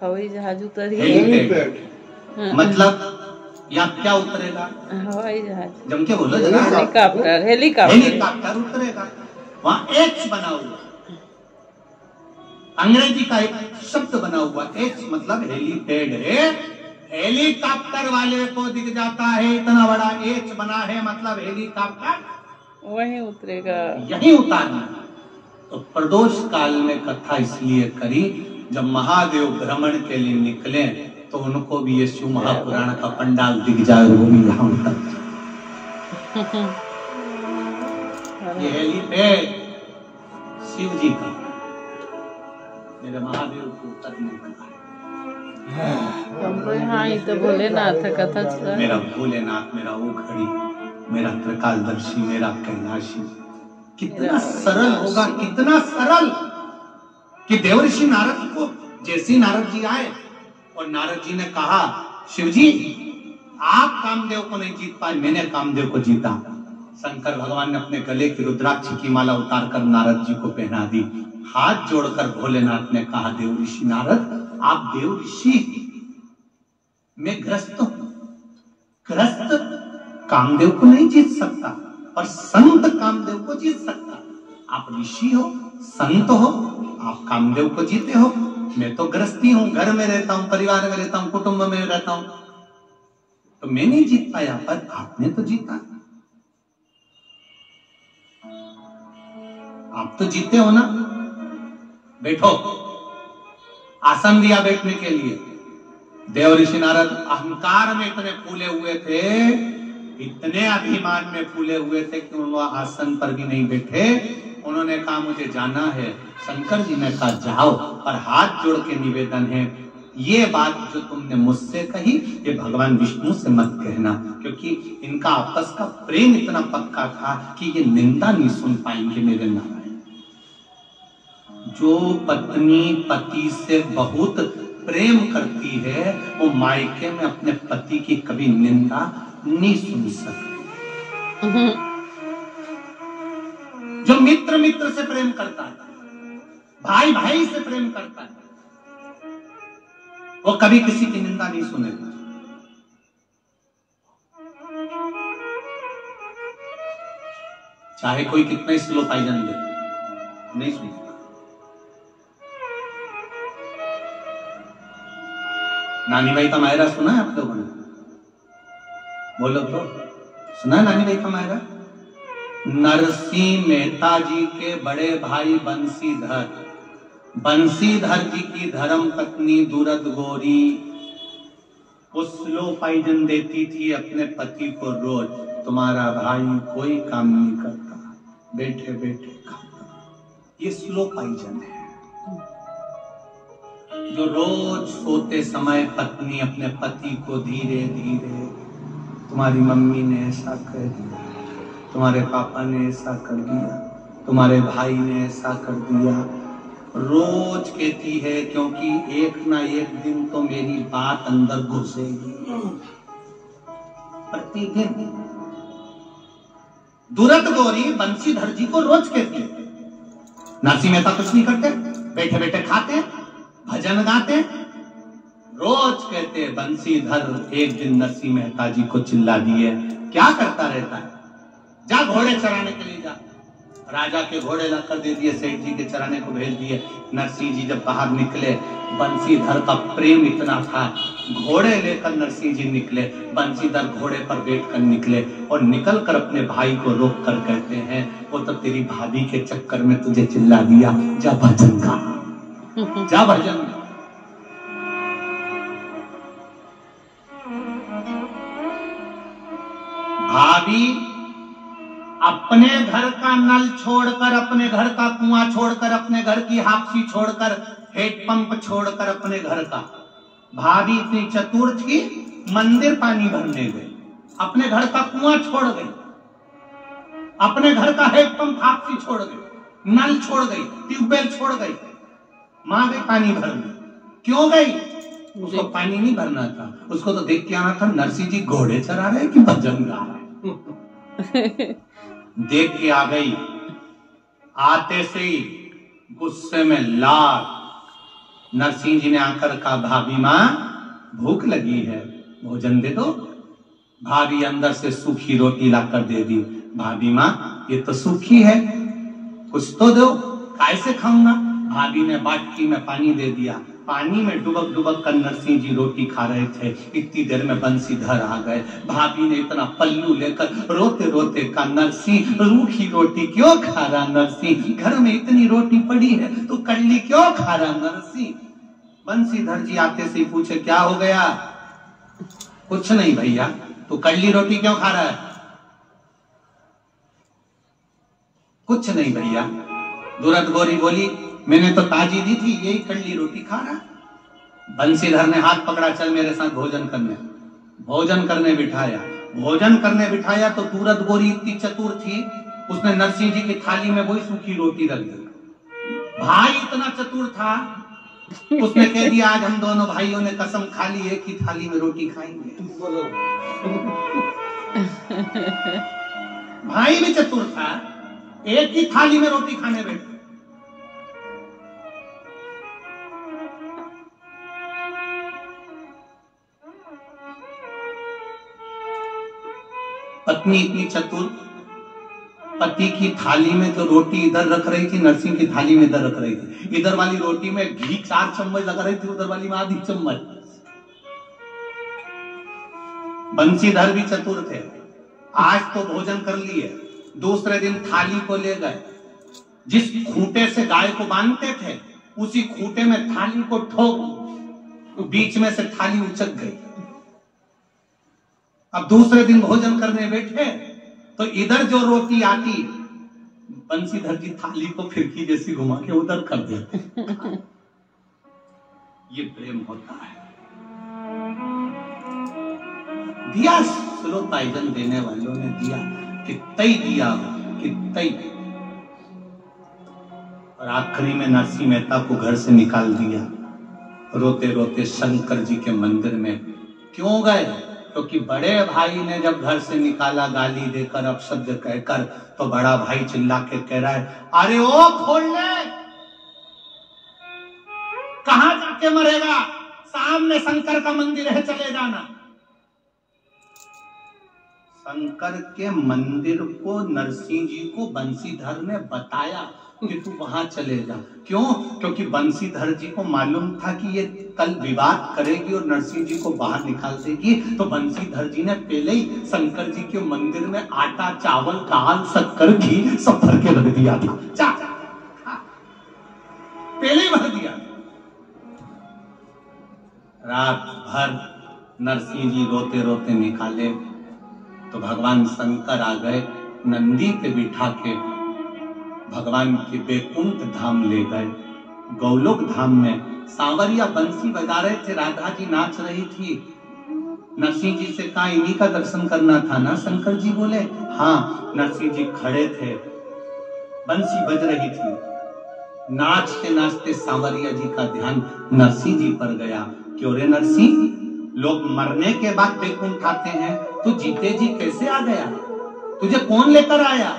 Speaker 1: हवाई जहाज उतर
Speaker 2: हेलीपैड। मतलब यहाँ क्या उतरेगा?
Speaker 1: हवाई जहाज।
Speaker 2: जम के बोलो,
Speaker 1: हेलीकॉप्टर।
Speaker 2: हेलीकॉप्टर उतरेगा। वहाँ एच बना हुआ, अंग्रेजी का एक शब्द बना हुआ, एच मतलब हेलीपैड है। हेलीकॉप्टर वाले को दिख जाता है इतना बड़ा एच बना है, मतलब हेलीकॉप्टर
Speaker 1: वहीं उतरेगा,
Speaker 2: यहीं उतारना। तो प्रदोष काल में कथा इसलिए करी, जब महादेव भ्रमण के लिए निकले तो उनको भी ये शिव महापुराण का पंडाल दिख जाए, वो भी यहाँ उतर जाए। ये हेलीपैड शिव जी का, मेरे महादेव को उतरने का।
Speaker 1: हमको यहाँ ही तो भोलेनाथ कथा चला।
Speaker 2: मेरा भोलेनाथ, मेरा ओखड़ी, मेरा त्रिकालदर्शी, मेरा कैलाशी, कितना सरल होगा, कितना सरल कि देवर्षि नारद को, जैसे नारद जी आए और नारद जी ने कहा, शिव जी आप कामदेव को नहीं जीत पाए, मैंने कामदेव को जीता। शंकर भगवान ने अपने गले की रुद्राक्ष की माला उतारकर नारद जी को पहना दी। हाथ जोड़कर भोलेनाथ ने कहा, देव ऋषि नारद, आप देव ऋषि, मैं ग्रस्त हूं। ग्रस्त कामदेव को नहीं जीत सकता, पर संत कामदेव को जीत सकता। आप ऋषि हो, संत हो, आप कामदेव को जीते हो। मैं तो गृहस्थी हूं, घर में रहता हूं, परिवार में रहता हूं, कुटुंब में रहता हूं, तो मैं नहीं जीत पाया, पर आपने तो जीता। आप तो जीते हो ना। बैठो, आसन दिया बैठने के लिए। देव ऋषि नारद अहंकार में इतने फूले हुए थे, इतने अभिमान में फूले हुए थे कि वो आसन पर भी नहीं बैठे। उन्होंने कहा, मुझे जाना है। शंकर जी ने कहा, जाओ, और हाथ जोड़ के निवेदन है, ये बात जो तुमने मुझसे कही, ये भगवान विष्णु से मत कहना, क्योंकि इनका आपस का प्रेम इतना पक्का था कि ये निंदा नहीं सुन पाएंगे मेरे नारायण। जो पत्नी पति से बहुत प्रेम करती है, वो मायके में अपने पति की कभी निंदा नहीं सुन सकती। जो मित्र मित्र से प्रेम करता है, भाई भाई से प्रेम करता है, वो कभी किसी की निंदा नहीं सुनेगा। चाहे कोई कितना स्लो पाइजन दे, नहीं सुनेगा। नानी भाई का मायरा सुना है आप लोगों ने? बोलो तो, सुना है नानी भाई का मायरा? नरसिंह मेहता जी के बड़े भाई बंसीधर, बंसीधर जी की धर्म पत्नी दूरद गौरी, वो स्लो पाइजन देती थी अपने पति को रोज। तुम्हारा भाई कोई काम नहीं करता, बैठे बैठे खाता। ये स्लो पाइजन है, जो रोज सोते समय पत्नी अपने पति को धीरे धीरे, तुम्हारी मम्मी ने ऐसा कर दिया, तुम्हारे पापा ने ऐसा कर दिया, तुम्हारे भाई ने ऐसा कर दिया, रोज कहती है, क्योंकि एक ना एक दिन तो मेरी बात अंदर घुसेगी। प्रतिदिन दूरद गौरी बंसीधर जी को रोज कहती है। नरसिंह मेहता कुछ नहीं करते, बैठे बैठे खाते, भजन गाते, रोज कहते। बंसीधर एक दिन नरसिंह मेहता जी को चिल्ला दिए, क्या करता रहता है? जा घोड़े चराने के लिए जा। राजा के घोड़े लाकर दे दिए, सेठ जी के चराने को भेज दिए। नरसिंह जी जब बाहर निकले, बंसीधर का प्रेम इतना था, घोड़े लेकर नरसिंह जी निकले। बंसीधर घोड़े पर बैठकर निकले और निकलकर अपने भाई को रोक कर कहते हैं, वो तो तेरी भाभी के चक्कर में तुझे चिल्ला दिया, जा भजन गा, जा भजन गा। भाभी अपने घर का नल छोड़कर, अपने घर का कुआं छोड़कर, अपने घर की हापसी छोड़कर, हैंडपंप छोड़कर अपने घर का, भाभी इतनी चतुर थी, मंदिर पानी भरने गई, अपने घर का कुआं छोड़ गई, अपने घर का हैंडपंप हापसी छोड़ गई, नल छोड़ गई, ट्यूबवेल छोड़ गई, मां गई पानी भरने। क्यों गई? उसको पानी नहीं भरना था, उसको तो देख के आना था नरसिंह जी घोड़े चरा रहे कि भजन गा रहे। देख के आ गई, आते से ही गुस्से में लाल। नरसिंह जी ने आकर कहा, भाभी मां भूख लगी है, भोजन दे दो। भाभी अंदर से सूखी रोटी लाकर दे दी। भाभी मां ये तो सूखी है, कुछ तो दो, कैसे खाऊंगा? भाभी ने बाटकी में पानी दे दिया। पानी में डुबक डुबक कर नरसिंह जी रोटी खा रहे थे। इतनी देर में बंसीधर आ गए। भाभी ने इतना पल्लू लेकर रोते रोते कहा, नरसिंह रूखी रोटी क्यों खा रहा नरसिंह? घर में इतनी रोटी पड़ी है, तू कड़ली क्यों खा रहा नरसिंह? बंसीधर जी आते से पूछे, क्या हो गया? कुछ नहीं भैया, तू कड़ली रोटी क्यों खा रहा है? कुछ नहीं भैया। दुरद गोरी बोली, मैंने तो ताजी दी थी, यही कड़ली रोटी खा रहा। बंसीधर ने हाथ पकड़ा, चल मेरे साथ भोजन करने। भोजन करने बिठाया। भोजन करने बिठाया तो तुरत गोरी इतनी चतुर थी, उसने नरसिंह जी की थाली में वही सूखी रोटी रख दी। भाई इतना चतुर था, उसने कह दिया, आज हम दोनों भाइयों ने कसम खा ली, एक ही थाली में रोटी खाएंगे। भाई भी चतुर था, एक ही थाली में रोटी खाने बैठे। पत्नी इतनी चतुर, पति की थाली में जो रोटी इधर रख रही थी, नरसिंह की थाली में इधर रख रही थी। इधर वाली रोटी में घी 4 चम्मच लगा रही थी, उधर वाली में आधी चम्मच। बंसीधर भी चतुर थे। आज तो भोजन कर लिए, दूसरे दिन थाली को ले गए। जिस खूंटे से गाय को बांधते थे, उसी खूंटे में थाली को ठोक, बीच में से थाली उचक गई। अब दूसरे दिन भोजन करने बैठे तो इधर जो रोटी आती, बंसीधर जी थाली को फिरकी जैसी घुमा के उधर कर देते। ये प्रेम होता है। दिया स्रोत आयोजन देने वालों ने दिया, कितना ही दिया, कितना ही। और आखिरी में नरसिंह मेहता को घर से निकाल दिया। रोते रोते शंकर जी के मंदिर में क्यों गए? क्योंकि बड़े भाई ने जब घर से निकाला गाली देकर, अपशब्द कहकर, तो बड़ा भाई चिल्ला के कह रहा है, अरे ओ खोल ले, कहां जाके मरेगा? सामने शंकर का मंदिर है, चले जाना। शंकर के मंदिर को नरसिंह जी को बंसीधर ने बताया कि तू वहां चले जा। क्यों? क्योंकि बंसीधर जी को मालूम था कि ये कल विवाद करेगी और नरसिंह जी को बाहर निकाल देगी। तो बंसीधर जी ने पहले ही शंकर जी के मंदिर में आटा, चावल, दाल, शक्कर, घी सब भर के रख दिया था। पहले ही भर दिया। रात भर नरसिंह जी रोते रोते निकाले तो भगवान शंकर आ गए, नंदी पे बिठा के भगवान के बैकुंठ धाम ले गए। गौलोक धाम में सांवरिया बंसी बजा रहे थे, राधा जी नाच रही थी। नरसिंह जी से कहा, इन्हीं का दर्शन करना था ना? शंकर जी बोले हाँ। नरसिंह जी खड़े थे, बंसी बज रही थी। नाचते नाचते सांवरिया जी का ध्यान नरसिंह जी पर गया। क्यों रे नरसिंह, लोग मरने के बाद बैकुंठ आते हैं, तू जीते जी कैसे आ गया? तुझे कौन लेकर आया?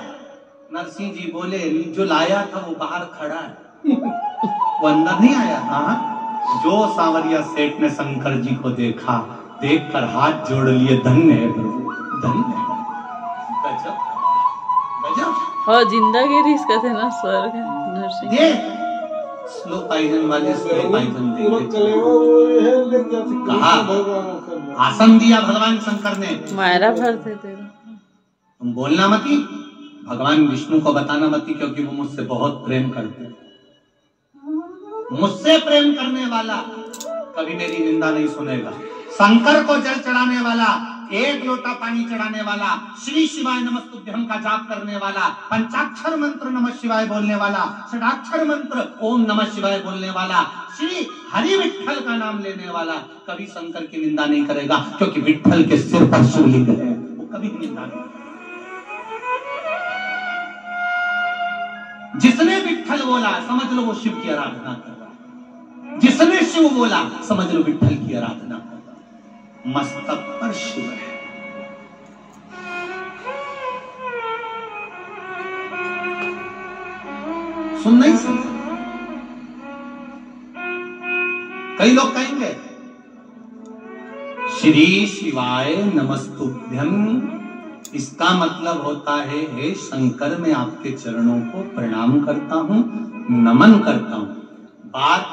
Speaker 2: नरसिंह जी बोले, जो लाया था वो बाहर खड़ा है, वो अंदर नहीं आया। हाँ। जो सांवरिया सेठ ने शंकर जी को देखा, देखकर हाथ जोड़ लिए, धन्य है प्रभु, धन्य है। गजब।
Speaker 1: और जिंदागिरी इसका थे ना स्वर्ग नरसिंह
Speaker 2: ये स्लो पाइजन वाले स्लो पाइजन कहा आसन दिया भगवान शंकर ने,
Speaker 1: मायरा भर थे तेरा।
Speaker 2: तुम बोलना मती, भगवान विष्णु को बताना मती, क्योंकि वो मुझसे बहुत प्रेम करते हैं। मुझसे प्रेम करने वाला कभी मेरी निंदा नहीं सुनेगा। शंकर को जल चढ़ाने वाला, एक लोटा पानी चढ़ाने वाला, श्री शिवाय नमस्तुभ्यम का जाप करने वाला, पंचाक्षर मंत्र नमः शिवाय बोलने वाला, षडाक्षर मंत्र ओम नमः शिवाय बोलने वाला, श्री हरि विठ्ठल का नाम लेने वाला कभी शंकर की निंदा नहीं करेगा, क्योंकि विठ्ठल के सिर पर शिवलिंग है, वो कभी निंदा नहीं। जिसने विठ्ठल बोला समझ लो वो शिव की आराधना कर रहा है, जिसने शिव बोला समझ लो विठ्ठल की आराधना कर रहा है। मस्तक पर शिव है। सुन नहीं सुन। कई लोग कहेंगे श्री शिवाय नमस्तुभ्यम, इसका मतलब होता है हे शंकर मैं आपके चरणों को प्रणाम करता हूं, नमन करता हूं। बात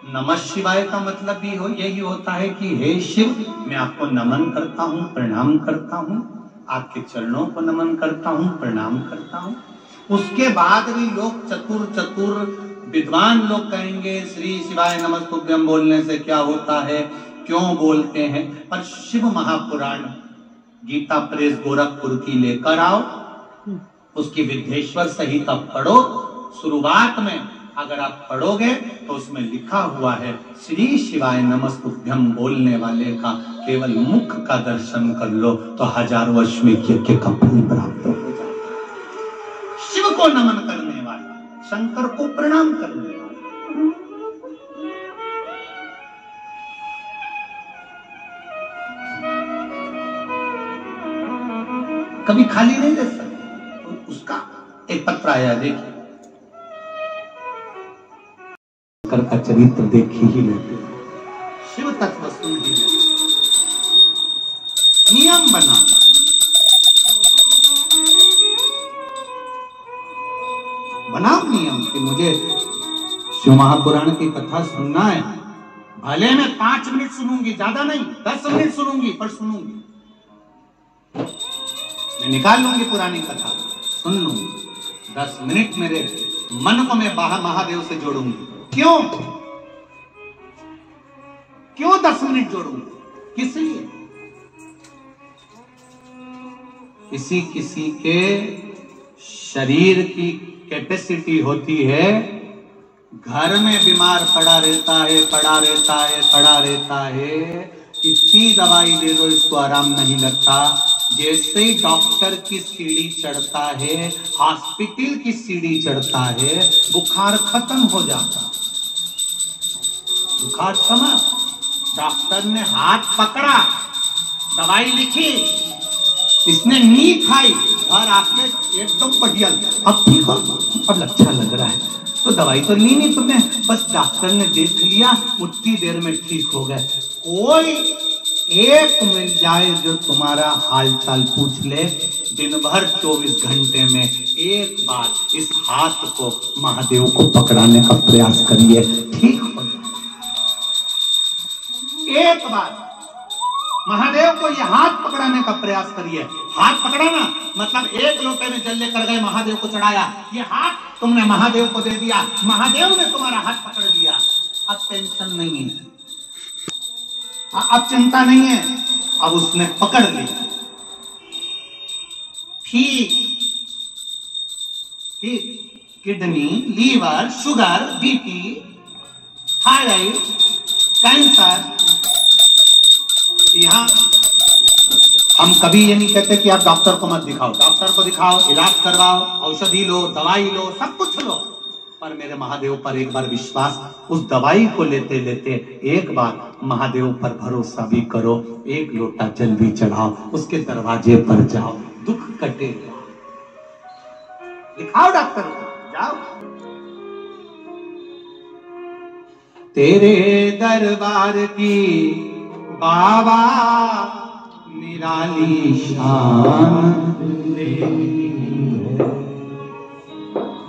Speaker 2: नमः शिवाय का मतलब भी यही होता है कि हे शिव मैं आपको नमन करता हूं, प्रणाम करता हूं, आपके चरणों को नमन करता हूं, प्रणाम करता हूं। उसके बाद भी लोग चतुर विद्वान लोग कहेंगे श्री शिवाय नमस्तुभ्यम बोलने से क्या होता है, क्यों बोलते हैं। पर शिव महापुराण गीता प्रेस गोरखपुर की लेकर आओ, उसकी विद्येश्वर संहिता पढ़ो। शुरुआत में अगर आप पढ़ोगे तो उसमें लिखा हुआ है श्री शिवाय नमस्तुभ्यम बोलने वाले का केवल मुख का दर्शन कर लो तो 1000 वर्ष में यज्ञ का फल प्राप्त हो जाता है। शिव को नमन करने वाला, शंकर को प्रणाम करने वाला। कभी खाली नहीं रह सकते। उसका एक पत्र आया, देखिए शंकर का चरित्र देख ही लेते, शिव तत्व सुन ही लेते। नियम बना, बनाओ नियम कि मुझे शिव महापुराण की कथा सुनना है। भले मैं 5 मिनट सुनूंगी, ज्यादा नहीं 10 मिनट सुनूंगी, पर सुनूंगी। मैं निकाल लूंगी पुरानी कथा, सुन लूंगी। 10 मिनट मेरे मन को मैं महादेव से जोड़ूंगी। क्यों 10 मिनट जोड़ूंगी? किस लिए? किसी के शरीर की कैपेसिटी होती है, घर में बीमार पड़ा रहता है, इतनी दवाई दे दो इसको आराम नहीं लगता। जैसे ही डॉक्टर की सीढ़ी चढ़ता है, हॉस्पिटल की सीढ़ी चढ़ता है, बुखार खत्म हो जाता। बुखार समाप्त। डॉक्टर ने हाथ पकड़ा, दवाई लिखी, इसने नी खाई, घर आके एकदम बढ़िया, अब ठीक हो, अब अच्छा लग रहा है। तो दवाई तो ली नहीं तुमने, बस डॉक्टर ने देख लिया, उतनी देर में ठीक हो गए। कोई एक मिल जाए जो तुम्हारा हालचाल पूछ ले, दिन भर 24 घंटे में एक बार इस हाथ को महादेव को पकड़ाने का प्रयास करिए, ठीक हो जाए। एक बार महादेव को ये हाथ पकड़ाने का प्रयास करिए। हाथ पकड़ाना मतलब एक लोटे में जल लेकर गए, महादेव को चढ़ाया, ये हाथ तुमने महादेव को दे दिया, महादेव ने तुम्हारा हाथ पकड़ लिया। अब टेंशन नहीं है, अब चिंता नहीं है, अब उसने पकड़ लिया। ठीक kidney, liver, sugar, BP, thyroid, cancer, यहां हम कभी ये नहीं कहते कि आप डॉक्टर को मत दिखाओ, डॉक्टर को दिखाओ, इलाज करवाओ, औषधि लो, दवाई लो, सब कुछ लो, पर मेरे महादेव पर एक बार विश्वास, उस दवाई को लेते लेते एक बार महादेव पर भरोसा भी करो, एक लोटा जल भी चढ़ाओ, उसके दरवाजे पर जाओ, दुख कटेगा। दिखाओ डॉक्टर को, जाओ। तेरे दरबार की बाबा निराली शान,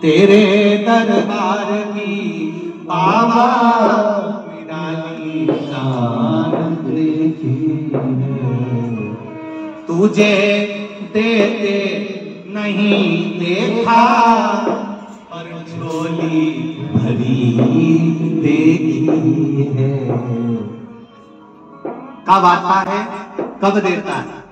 Speaker 2: तेरे दरबार की बाबा निराली शान देखी है। तुझे देते नहीं देखा पर झोली भरी देखी है। कब आता है कब देता है?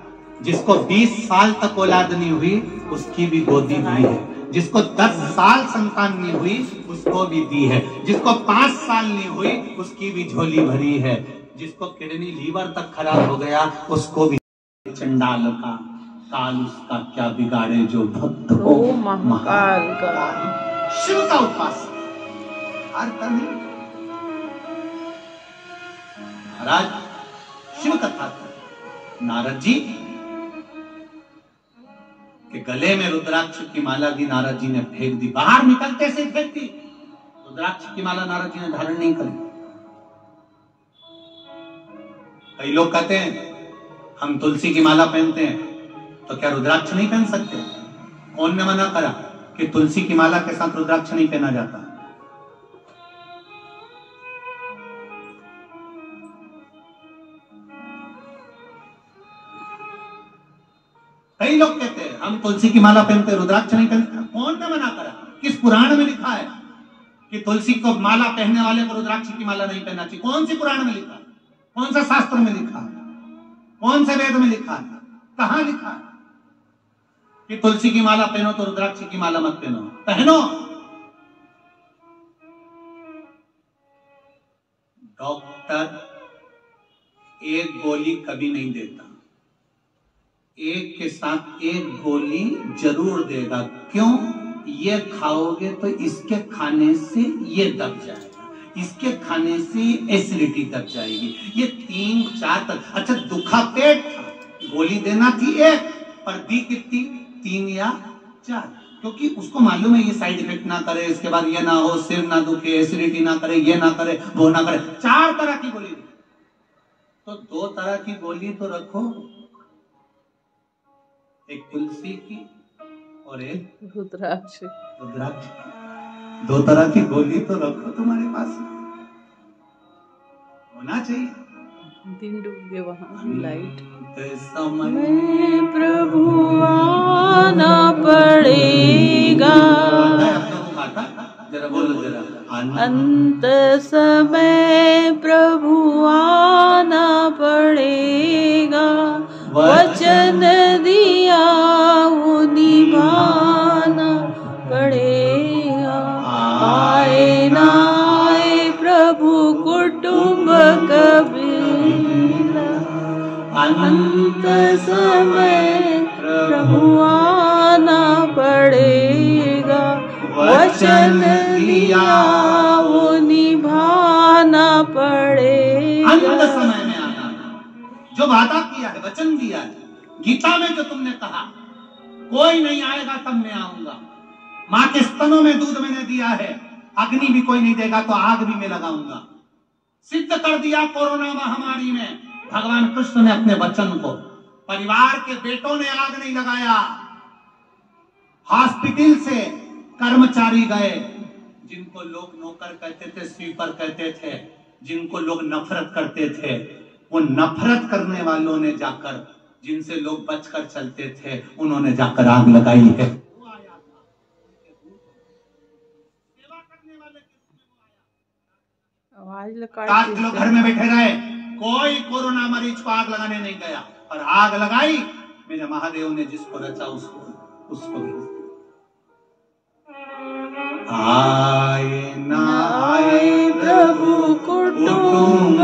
Speaker 2: जिसको 20 साल तक औलाद नहीं हुई उसकी भी गोदी दी है, जिसको 10 साल संतान नहीं हुई उसको भी दी है, जिसको 5 साल नहीं हुई उसकी भी झोली भरी है, जिसको किडनी लीवर तक खराब हो गया उसको भी। चंडाल का काल उसका क्या बिगाड़े जो भक्त हो
Speaker 1: महाकाल का।
Speaker 2: शिव का उपासक हार कर नहीं। महाराज शिव कथा नारद जी के गले में रुद्राक्ष की माला भी नारद जी ने फेंक दी, बाहर निकलते से फेंक दी। रुद्राक्ष की माला नारद जी ने धारण नहीं करी। कई लोग कहते हैं हम तुलसी की माला पहनते हैं तो क्या रुद्राक्ष नहीं पहन सकते? कौन ने मना करा कि तुलसी की माला के साथ रुद्राक्ष नहीं पहना जाता? कई लोग कहते हैं हम तुलसी की माला पहनते रुद्राक्ष नहीं पहनते। कौन ने मना करा? किस पुराण में लिखा है कि तुलसी को माला पहनने वाले को रुद्राक्ष की माला नहीं पहनना चाहिए? कौन सी पुराण में लिखा है? कौन सा शास्त्र में लिखा है? कौन से वेद में लिखा है? कहां लिखा है कि तुलसी की माला पहनो तो रुद्राक्ष की माला मत पहनो? पहनो। डॉक्टर एक गोली कभी नहीं देता, एक के साथ एक गोली जरूर देगा। क्यों? ये खाओगे तो इसके खाने से ये दब जाएगा, इसके खाने से एसिडिटी दब जाएगी। ये 3-4 तक। अच्छा दुखा पेट था, गोली देना थी एक, पर दी कितनी? 3 या 4, क्योंकि उसको मालूम है ये साइड इफेक्ट ना करे, इसके बाद ये ना हो, सिर ना दुखे, एसिडिटी ना करे, ये ना करे, वो ना करे। 4 तरह की गोली तो 2 तरह की गोली तो रखो, एक तुलसी की और एक
Speaker 1: रुद्राक्ष।
Speaker 2: 2 तरह की गोली तो रखो तुम्हारे पास, होना चाहिए।
Speaker 1: दिन डूब गए वहां लाइट
Speaker 2: समय
Speaker 1: प्रभु आना पड़ेगा,
Speaker 2: जरा बोलो जरा।
Speaker 1: अंत समय प्रभु आना पड़ेगा, वचन दिया वो निभाना पड़ेगा। आए ना आए प्रभु कुटुंब कबीला, अंत समय प्रभु आना पड़ेगा, वचन दिया वो निभाना पड़ेगा।
Speaker 2: अंत समय में आना, जो वादा किया है, वचन दिया है, गीता में जो तुमने कहा कोई नहीं आएगा तब मैं आऊंगा, मां के स्तनों में दूध मैंने दिया है, अग्नि भी कोई नहीं देगा तो आग भी मैं लगाऊंगा। सिद्ध कर दिया कोरोना महामारी में भगवान कृष्ण ने अपने वचन को। परिवार के बेटों ने आग नहीं लगाया, हॉस्पिटल से कर्मचारी गए, जिनको लोग नौकर कहते थे, स्वीपर कहते थे, जिनको लोग नफरत करते थे, वो नफरत करने वालों ने जाकर, जिनसे लोग बचकर चलते थे, उन्होंने जाकर आग लगाई है। आज लोग घर में बैठे रहे, कोई कोरोना मरीज को आग लगाने नहीं गया, और आग लगाई मेरे महादेव ने जिसको रचा उसको भी। आए ना आए
Speaker 1: प्रभु कुटुंब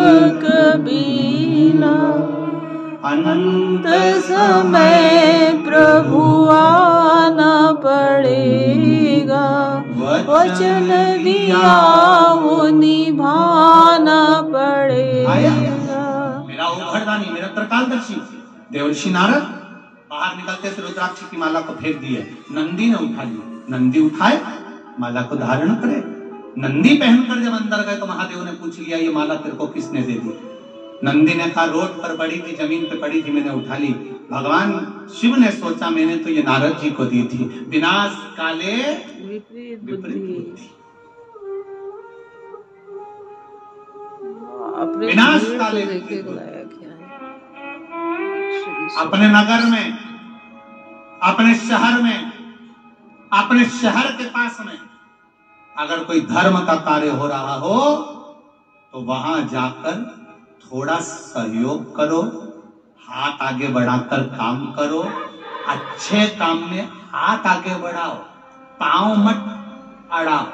Speaker 1: कबीला, अनंत समय प्रभु आना पड़ेगा, वचन दिया वो निभाना पड़ेगा।
Speaker 2: मेरा उभरदानी, मेरा त्रिकालदर्शी देवर्षि नारद बाहर निकलते से रुद्राक्ष की माला को फेंक दिए। नंदी ने उठा ली, नंदी उठाए माला को धारण करे। नंदी पहनकर जब अंदर गए तो महादेव ने पूछ लिया, ये माला तेरे को किसने दे दी? नंदी ने कहा रोड पर पड़ी थी, जमीन पे पड़ी थी, मैंने उठा ली। भगवान शिव ने सोचा मैंने तो ये नारद जी को दी थी। विनाश काले
Speaker 1: विपरीत
Speaker 2: विपरीत
Speaker 1: बुद्धि।
Speaker 2: बुद्धि।
Speaker 1: अपने
Speaker 2: विनाश
Speaker 1: भीड़
Speaker 2: काले
Speaker 1: को देखे
Speaker 2: विपरीत बुद्धि।
Speaker 1: लाया क्या है। श्री
Speaker 2: अपने नगर में, अपने शहर में, अपने शहर के पास में अगर कोई धर्म का कार्य हो रहा हो तो वहां जाकर थोड़ा सहयोग करो, हाथ आगे बढ़ाकर काम करो, अच्छे काम में हाथ आगे बढ़ाओ, पांव मत अड़ाओ।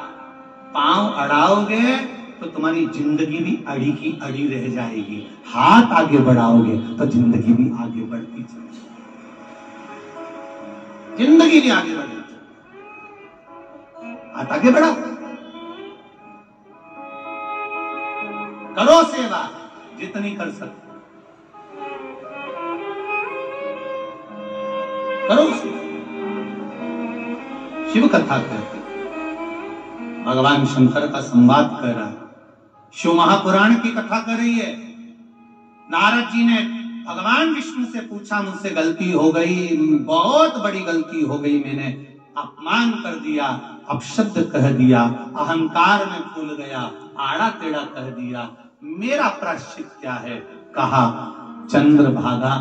Speaker 2: पांव अड़ाओगे तो तुम्हारी जिंदगी भी अड़ी की अड़ी रह जाएगी, हाथ आगे बढ़ाओगे तो जिंदगी भी आगे बढ़ती चलेगी, जिंदगी भी आगे बढ़ती चलेगी। हाथ आगे बढ़ाओ, करो सेवा जितनी कर सकते करो। शिव कथा कहते, भगवान शंकर का संवाद कर रहा है, शिव महापुराण की कथा कर रही है। नारद जी ने भगवान विष्णु से पूछा, मुझसे गलती हो गई, बहुत बड़ी गलती हो गई, मैंने अपमान कर दिया, अपशब्द कह दिया, अहंकार में फूल गया, आड़ा टेढ़ा कह दिया, मेरा प्रायश्चित क्या है? कहा चंद्रभागा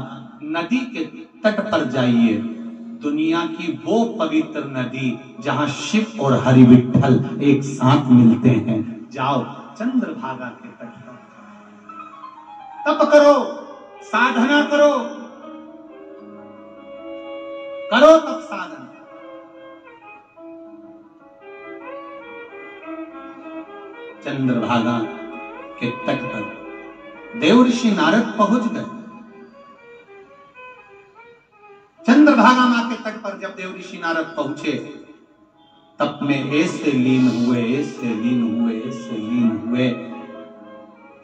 Speaker 2: नदी के तट पर जाइए, दुनिया की वो पवित्र नदी जहां शिव और हरि विठ्ठल एक साथ मिलते हैं, जाओ चंद्रभागा के तट पर, तप करो, साधना करो, करो तप साधना। चंद्रभागा के तट पर देव ऋषि नारद पहुंच गए। चंद्रभागा मां के तट पर जब देव ऋषि नारद पहुंचे, तप में ऐसे लीन हुए, ऐसे लीन हुए, ऐसे लीन हुए,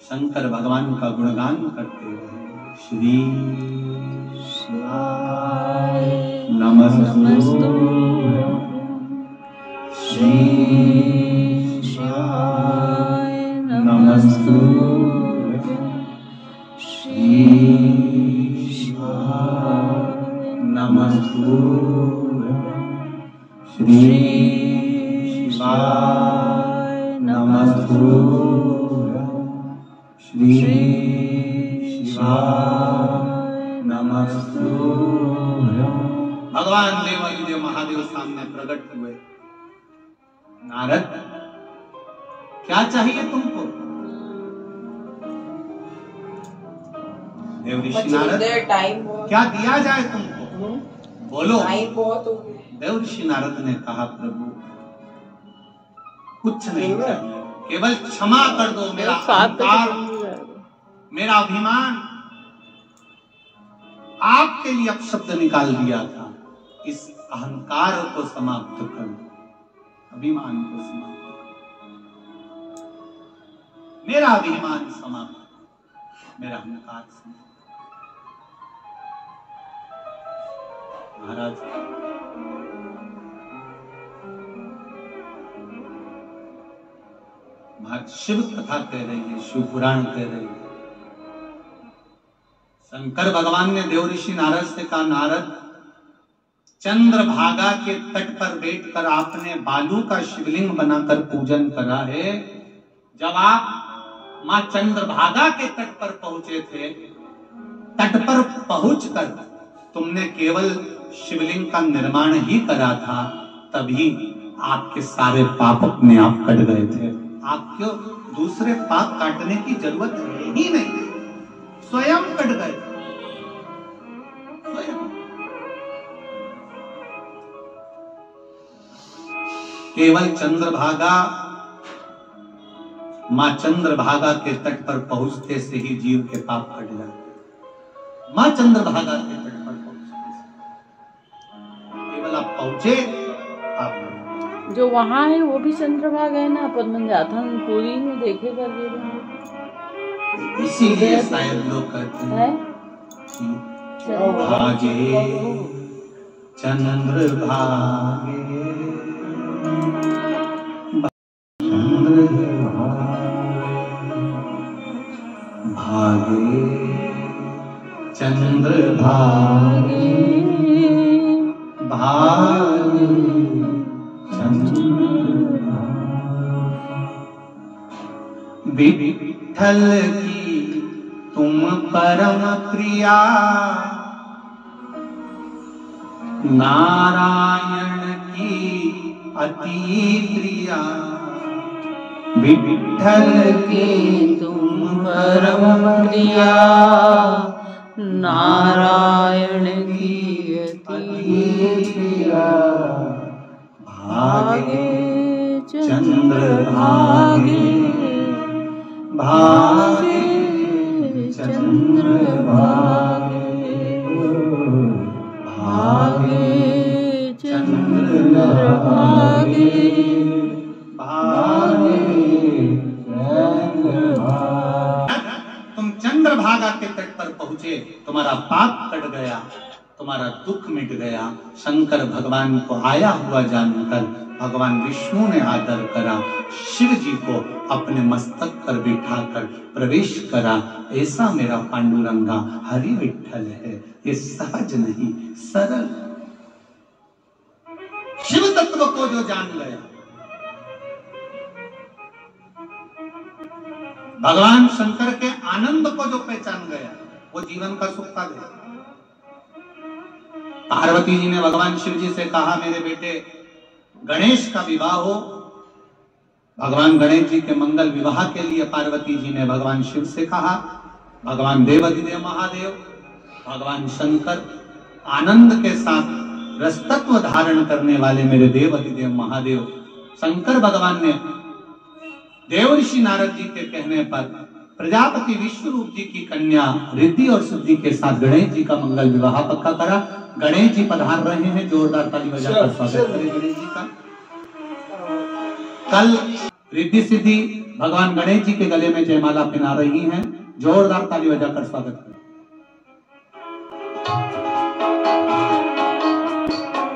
Speaker 2: शंकर भगवान का गुणगान करते रहे। श्री नमस्तु श्री नमस्तु श्री नमस्तु श्री शिवाय नमस्तु श्री शिवाय नमस्तु। भगवान देवादिदेव महादेव सामने प्रकट हुए। नारद, क्या चाहिए तुमको? देव ऋषि नारद, क्या दिया जाए तुमको? बोलो। देव ऋषि नारद ने कहा, प्रभु कुछ नहीं चाहिए, केवल क्षमा कर दो मेरा अहंकार, मेरा अभिमान, आपके लिए अपशब्द निकाल दिया था, इस अहंकार को समाप्त कर दो, अभिमान को समाप्त कर दो, मेरा अभिमान समाप्त, मेरा अहंकार समाप्त। महाराज, शिव कथा कह रही है, शिव पुराण कह रही है। शंकर भगवान ने देव ऋषि नारद से कहा, नारद, चंद्रभागा के तट पर बैठकर आपने बालू का शिवलिंग बनाकर पूजन करा है। जब आप मां चंद्रभागा के तट पर पहुंचे थे, तट पर पहुंचकर तुमने केवल शिवलिंग का निर्माण ही करा था, तभी आपके सारे पाप अपने आप कट गए थे। आपको दूसरे पाप काटने की जरूरत है ही नहीं, स्वयं कट गए, स्वयं। केवल चंद्रभागा, मां चंद्रभागा के तट पर पहुंचते से ही जीव के पाप कट जाते। मां चंद्रभागा के तट पर पहुंचते से केवल आप पहुंचे, आप
Speaker 1: जो वहाँ है वो भी चंद्रभागा है ना, पद्मनाथन पुरी में देखे करके,
Speaker 2: इसीलिए शायद लोग कहते हैं भागे चंद्र भागे, भागे चंद्र भागे, विठ्ठल की तुम परम प्रिया, नारायण की अति प्रिया। विठ्ठल की
Speaker 1: तुम परम प्रिया, नारायण की अति प्रिया। भागे चंद्र भागे, भागे चंद्र भागे, भागे चंद्र भागे, भागे चंद्र भागे।
Speaker 2: तुम चंद्रभागा के तट पर पहुंचे, तुम्हारा पाप कट गया, तुम्हारा दुख मिट गया। शंकर भगवान को आया हुआ जानकर भगवान विष्णु ने आदर करा, शिव जी को अपने मस्तक पर बिठाकर प्रवेश करा। ऐसा मेरा पांडुरंगा हरि विठ्ठल है। ये सहज नहीं, सरल। शिव तत्व को जो जान गया, भगवान शंकर के आनंद को जो पहचान गया, वो जीवन का सुख पा गया। पार्वती जी ने भगवान शिव जी से कहा, मेरे बेटे गणेश का विवाह हो। भगवान गणेश जी के मंगल विवाह के लिए पार्वती जी ने भगवान शिव से कहा। भगवान देवाधिदेव महादेव, भगवान शंकर आनंद के साथ रसतत्व धारण करने वाले मेरे देवाधिदेव महादेव शंकर भगवान ने देवर्षि नारद जी के कहने पर प्रजापति विश्वरूप जी की कन्या रिद्धि और सिद्धि के साथ गणेश जी का मंगल विवाह पक्का करा। गणेश जी पधार रहे हैं, जोरदार ताली बजाकर स्वागत करें गणेश जी का। कल रिद्धि सिद्धि भगवान गणेश जी के गले में जयमाला पहना रही हैं, जोरदार ताली बजाकर स्वागत करें।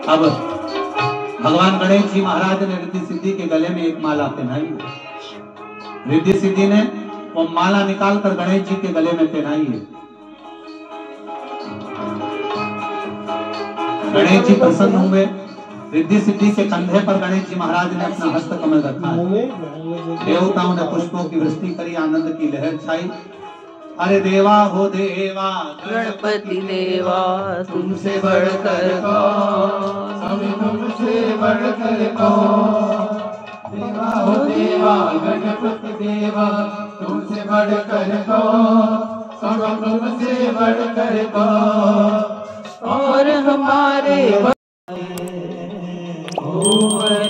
Speaker 2: अब भगवान गणेश जी महाराज ने रिद्धि सिद्धि के गले में एक माला पहनाई। रिद्धि सिद्धि ने वो माला निकालकर गणेश जी के गले में पहनाई है। गणेश जी प्रसन्न हुए। रिद्धि सिद्धि के कंधे पर गणेश जी महाराज ने अपना हस्त कमल रखा है। देवताओं ने पुष्पों की वृष्टि करी, आनंद की लहर छाई। अरे देवा हो देवा,
Speaker 1: गणपति देवा, तुमसे बढ़कर कौन, तुमसे बढ़कर कौन।
Speaker 4: देवा हो देवा, गणपति देवा, तुमसे बढ़कर कौन, तुमसे बढ़कर कौन। और हमारे ऊपर